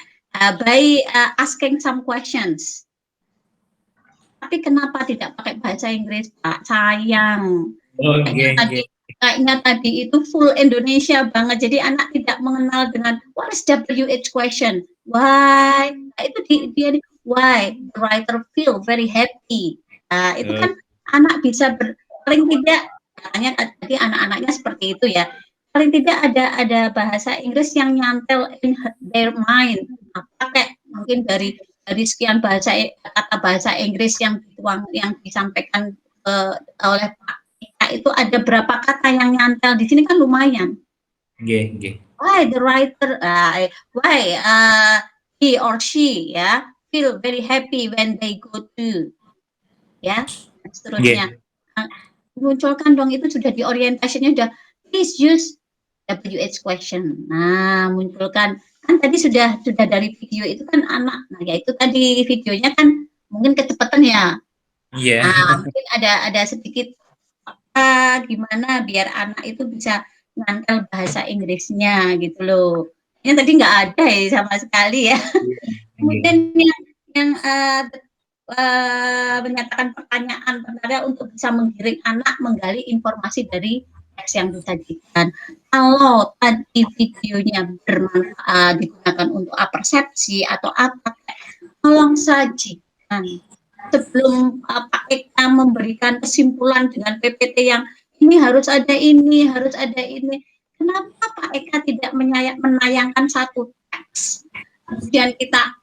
by asking some questions. Tapi kenapa tidak pakai bahasa Inggris Pak? Sayang. Kayaknya tadi itu full Indonesia banget, jadi anak tidak mengenal dengan what is WH question, why, itu dia why the writer feel very happy. Itu kan anak bisa paling tidak, katanya tadi anak-anaknya seperti itu ya, paling tidak ada bahasa Inggris yang nyantel in their mind. Pakai mungkin dari sekian kata bahasa Inggris yang disampaikan oleh Pak Eka itu ada berapa kata yang nyantel di sini kan lumayan. Why the writer, why he or she ya feel very happy when they go to, ya seterusnya. Munculkan dong, itu sudah di orientasinya udah, please use WH question. Nah, munculkan kan tadi sudah dari video itu kan anak. Nah, ya itu tadi videonya kan mungkin kecepatan ya. Nah, mungkin ada sedikit gimana biar anak itu bisa ngantel bahasa Inggrisnya gitu loh. Ini tadi nggak ada ya sama sekali ya. Kemudian yang menyatakan pertanyaan untuk bisa menggiring anak menggali informasi dari teks yang disajikan. Kalau tadi videonya bermanfaat digunakan untuk persepsi atau apa, tolong sajikan sebelum Pak Eka memberikan kesimpulan dengan PPT yang ini harus ada ini, kenapa Pak Eka tidak menayangkan satu teks, kemudian kita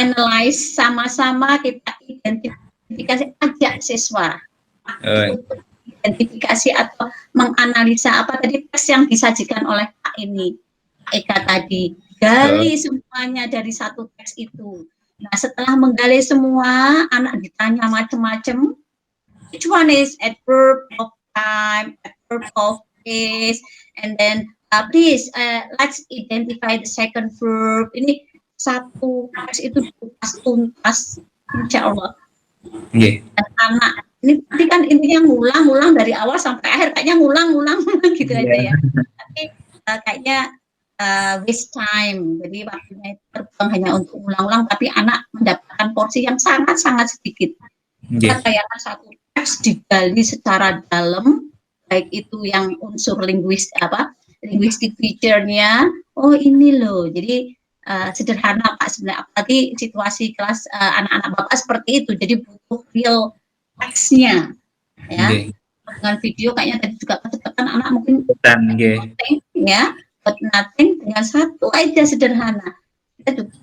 analyze sama-sama, kita identifikasi, ajak siswa untuk identifikasi atau menganalisa apa tadi teks yang disajikan oleh Pak Eka tadi, gali semuanya dari satu teks itu. Nah, setelah menggali semua, anak ditanya macam-macam, which one is adverb of time, adverb of place, and then please let's identify the second verb. Ini satu teks itu dikupas tuntas, insya Allah. Dan anak ini tadi kan intinya ngulang dari awal sampai akhir, kayaknya ngulang gitu aja ya. Tapi kayaknya waste time, jadi waktunya itu terbuang hanya untuk ulang-ulang, tapi anak mendapatkan porsi yang sangat-sangat sedikit. Kayak satu teks digali secara dalam, baik itu yang unsur linguistic feature-nya, oh ini loh, jadi sederhana Pak sebenarnya, apalagi situasi kelas anak-anak Bapak seperti itu, jadi butuh real teksnya, ya. Dengan video kayaknya tadi juga kecepatan anak mungkin ya, but nothing dengan satu aja sederhana.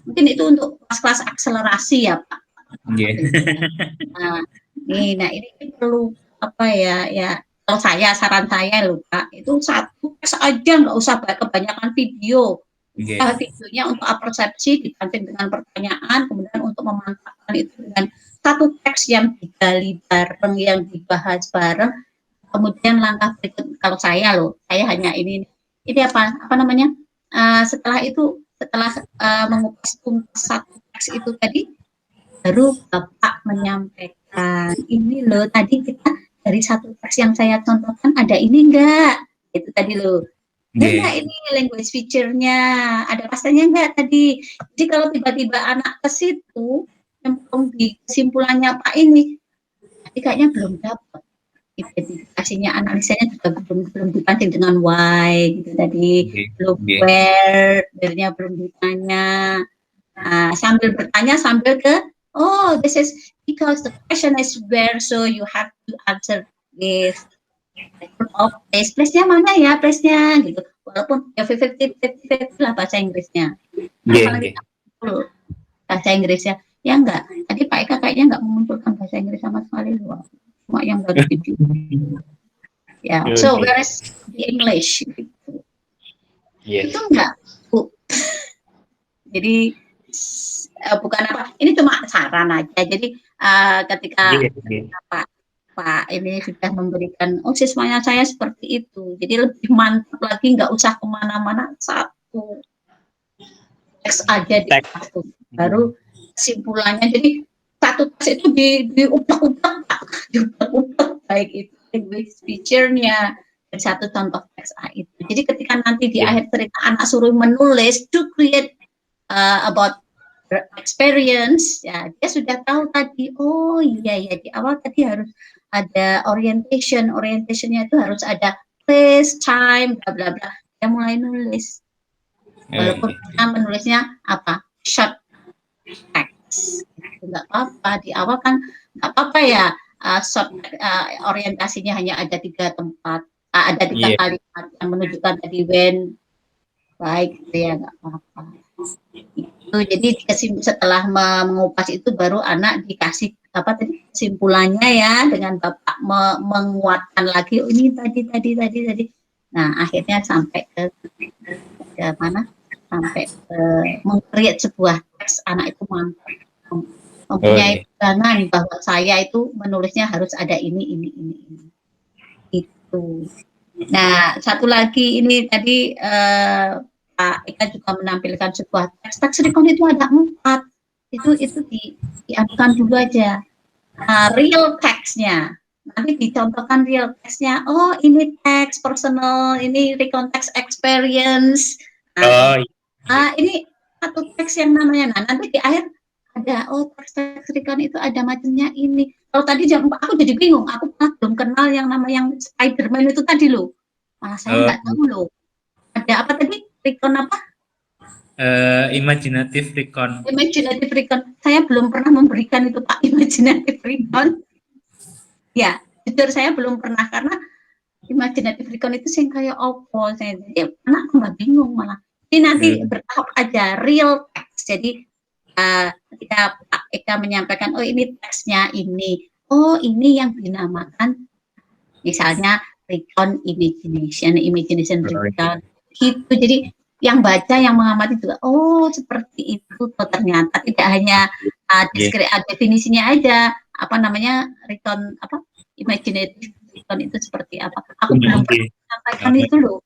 Mungkin itu untuk kelas-kelas akselerasi ya Pak. Nah ini perlu apa ya kalau saran saya loh Pak, itu satu teks aja, nggak usah kebanyakan video. Videonya untuk persepsi dibanting dengan pertanyaan, kemudian untuk memantapkan itu dengan satu teks yang digali bareng, yang dibahas bareng. Kemudian langkah berikut kalau saya hanya ini apa namanya, setelah mengupas tuntas satu teks itu tadi, baru Bapak menyampaikan, ini loh tadi kita dari satu teks yang saya contohkan ada ini enggak, itu tadi loh. Enggak, ini language feature-nya ada pasalnya enggak tadi. Jadi kalau tiba-tiba anak ke situ nyemplung di kesimpulannya Pak ini, tadi kayaknya belum dapat identifikasinya, analisanya juga belum dipancing dengan why gitu tadi, belum where-nya belum ditanya. Sambil bertanya sambil ke this is because the question is where, so you have to answer this. Place-nya mana ya, place-nya gitu. Walaupun ya 50-50 lah bahasa Inggrisnya. Bahasa Inggrisnya ya enggak. Tadi Pak Eka kayaknya enggak memunculkan bahasa Inggris sama sekali loh. Cuma yang baru video. Ya, so where is the English gitu. Itu enggak, Bu. Jadi bukan apa, ini cuma saran aja. Jadi ketika Pak ini sudah memberikan, siswanya saya seperti itu, jadi lebih mantap lagi, nggak usah kemana-mana, satu teks aja di satu, baru kesimpulannya. Jadi satu teks itu diupak-upak baik itu language feature-nya dari satu contoh teks A itu. Jadi ketika nanti di akhir cerita anak suruh menulis to create about experience, ya dia sudah tahu tadi, oh iya di awal tadi harus ada orientationnya itu harus ada place, time, bla bla bla. Dia mulai nulis, walaupun menulisnya apa, short text, nggak apa-apa. Di awal kan nggak apa-apa ya, short orientasinya hanya ada 3 tempat, ada 3 kalimat yang menunjukkan tadi when, baik gitu ya, nggak apa-apa. Itu jadi setelah mengupas itu baru anak dikasih apa tadi kesimpulannya ya, dengan Bapak menguatkan lagi, oh ini tadi. Nah akhirnya sampai ke mana, sampai meng-create sebuah teks. Anak itu mantap, mempunyai pegangan bahwa saya itu menulisnya harus ada ini itu. Nah satu lagi ini tadi Pak Eka juga menampilkan sebuah teks recon itu ada 4, itu dianukan dulu aja. Real text-nya, nanti dicontohkan real text-nya, oh ini teks personal, ini recon text experience. Ini satu teks yang namanya, nanti di akhir ada, teks recon itu ada macamnya ini. Kalau tadi jam 4 aku jadi bingung, aku belum kenal yang nama yang Spiderman itu tadi loh, malah saya nggak tahu loh. Ada apa tadi? Recon apa? Imaginative recon. Imaginative recon. Saya belum pernah memberikan itu Pak, imaginative recon. Ya, jujur saya belum pernah, karena imaginative recon itu sing kayak opo, jadi anak tambah bingung malah. Ini nanti bertahap aja real text. Jadi ketika Pak Eka menyampaikan, oh ini teksnya ini, oh ini yang dinamakan misalnya recon imagination recon gitu. Jadi yang baca, yang mengamati juga, oh seperti itu. Oh, ternyata tidak hanya definisinya aja, apa namanya recon apa imaginative recon itu seperti apa. Aku belum pernah sampaikan itu loh.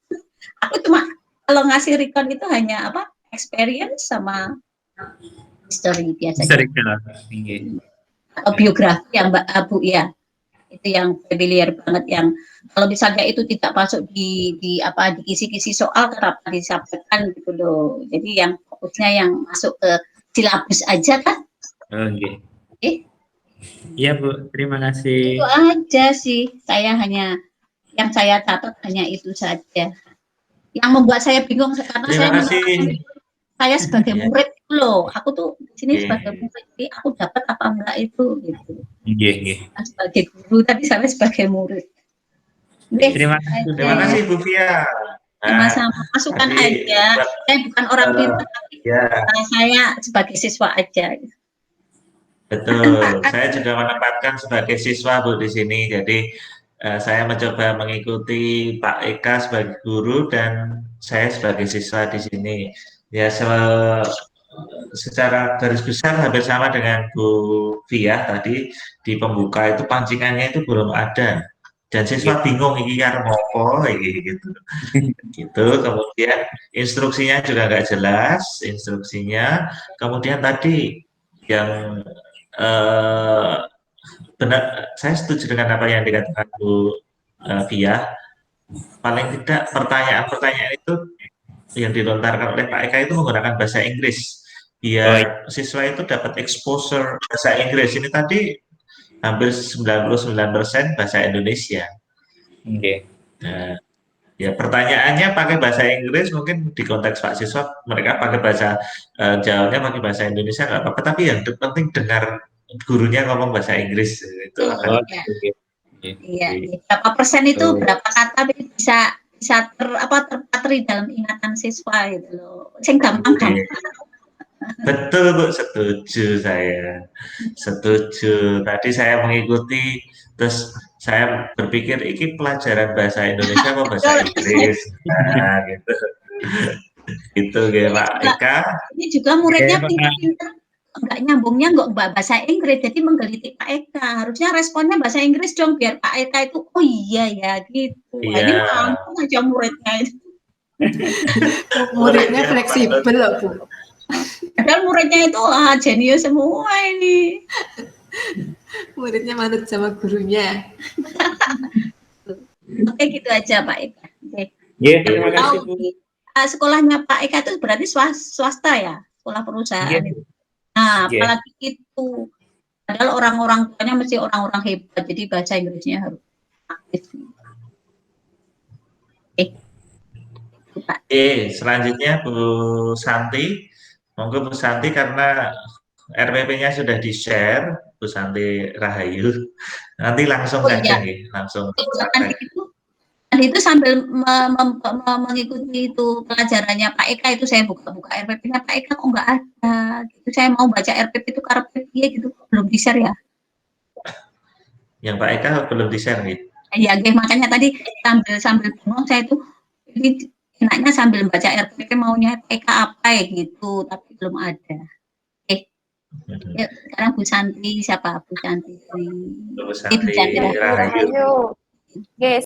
Aku cuma kalau ngasih recon itu hanya apa experience sama history biasa. Atau biografi yang Mbak Abu ya. Itu yang familiar banget, yang kalau misalnya itu tidak masuk di kisi-kisi soal kenapa disampaikan gitu loh. Jadi yang fokusnya yang masuk ke silabus aja kan. Oke. Iya Bu, terima kasih. Itu aja sih, saya hanya yang saya catat hanya itu saja. Yang membuat saya bingung karena saya sebagai murid itu loh, aku tuh di sini sebagai murid, jadi aku dapat apa enggak itu gitu. Sebagai guru tadi saya sebagai murid. Terima kasih Bu Fia. Sama-sama, masukan aja. Saya bukan orang pintar, tapi saya sebagai siswa aja. Betul, saya juga menempatkan sebagai siswa Bu di sini. Jadi saya mencoba mengikuti Pak Eka sebagai guru dan saya sebagai siswa di sini. Ya secara garis besar hampir sama dengan Bu Fia tadi di pembuka itu pancingannya itu belum ada. Dan siswa bingung ini karena ngopo gitu. Gitu. Kemudian instruksinya juga nggak jelas instruksinya. Kemudian tadi yang benar, saya setuju dengan apa yang dikatakan Bu Fia. Paling tidak pertanyaan-pertanyaan itu yang dilontarkan oleh Pak Eka itu menggunakan bahasa Inggris. Biar siswa itu dapat exposure bahasa Inggris. Ini tadi hampir 99% bahasa Indonesia. Nah, ya pertanyaannya pakai bahasa Inggris, mungkin di konteks Pak siswa mereka pakai bahasa Jawanya pakai bahasa Indonesia nggak apa-apa, tapi yang penting dengar gurunya ngomong bahasa Inggris itu. Iya, berapa persen itu berapa kata bisa terpatri dalam ingatan siswa gitu loh. Sing gampang. Betul Bu, setuju saya. Setuju. Tadi saya mengikuti, terus saya berpikir ini pelajaran bahasa Indonesia apa bahasa Inggris. Nah, gitu. Gitu ya Pak Eka. Ini juga muridnya pintar-pintar. Enggak nyambungnya enggak bahasa Inggris, jadi menggelitik Pak Eka. Harusnya responnya bahasa Inggris dong, biar Pak Eka itu, oh iya ya gitu. Iya. Ini langsung aja muridnya itu. Muridnya fleksibel loh Bu. Padahal muridnya itu jenius semua ini. Muridnya manut sama gurunya. Oke, gitu aja Pak Eka. Oke. Terima kasih Bu. Sekolahnya Pak Eka itu berarti swasta ya, sekolah perusahaan. Nah, apalagi itu. Padahal orang-orang tuanya mesti orang-orang hebat, jadi bahasa Inggrisnya harus aktif. Selanjutnya Bu Santi. Monggo Bu Santi, karena RPP-nya sudah di-share, Bu Santi Rahayu. Nanti langsung saja nih, langsung. Itu sambil mengikuti itu pelajarannya Pak Eka itu saya buka-buka RPP-nya Pak Eka kok nggak ada. Gitu. Saya mau baca RPP itu karena gitu belum di-share ya. Yang Pak Eka belum di-share nih. Iya, makanya tadi sambil bingung saya itu ini enaknya sambil baca RPP maunya Pak Eka apa ya gitu, tapi belum ada. Ya, sekarang Bu Santi, siapa Bu Santi? Bu Santi Rahayu. Yes.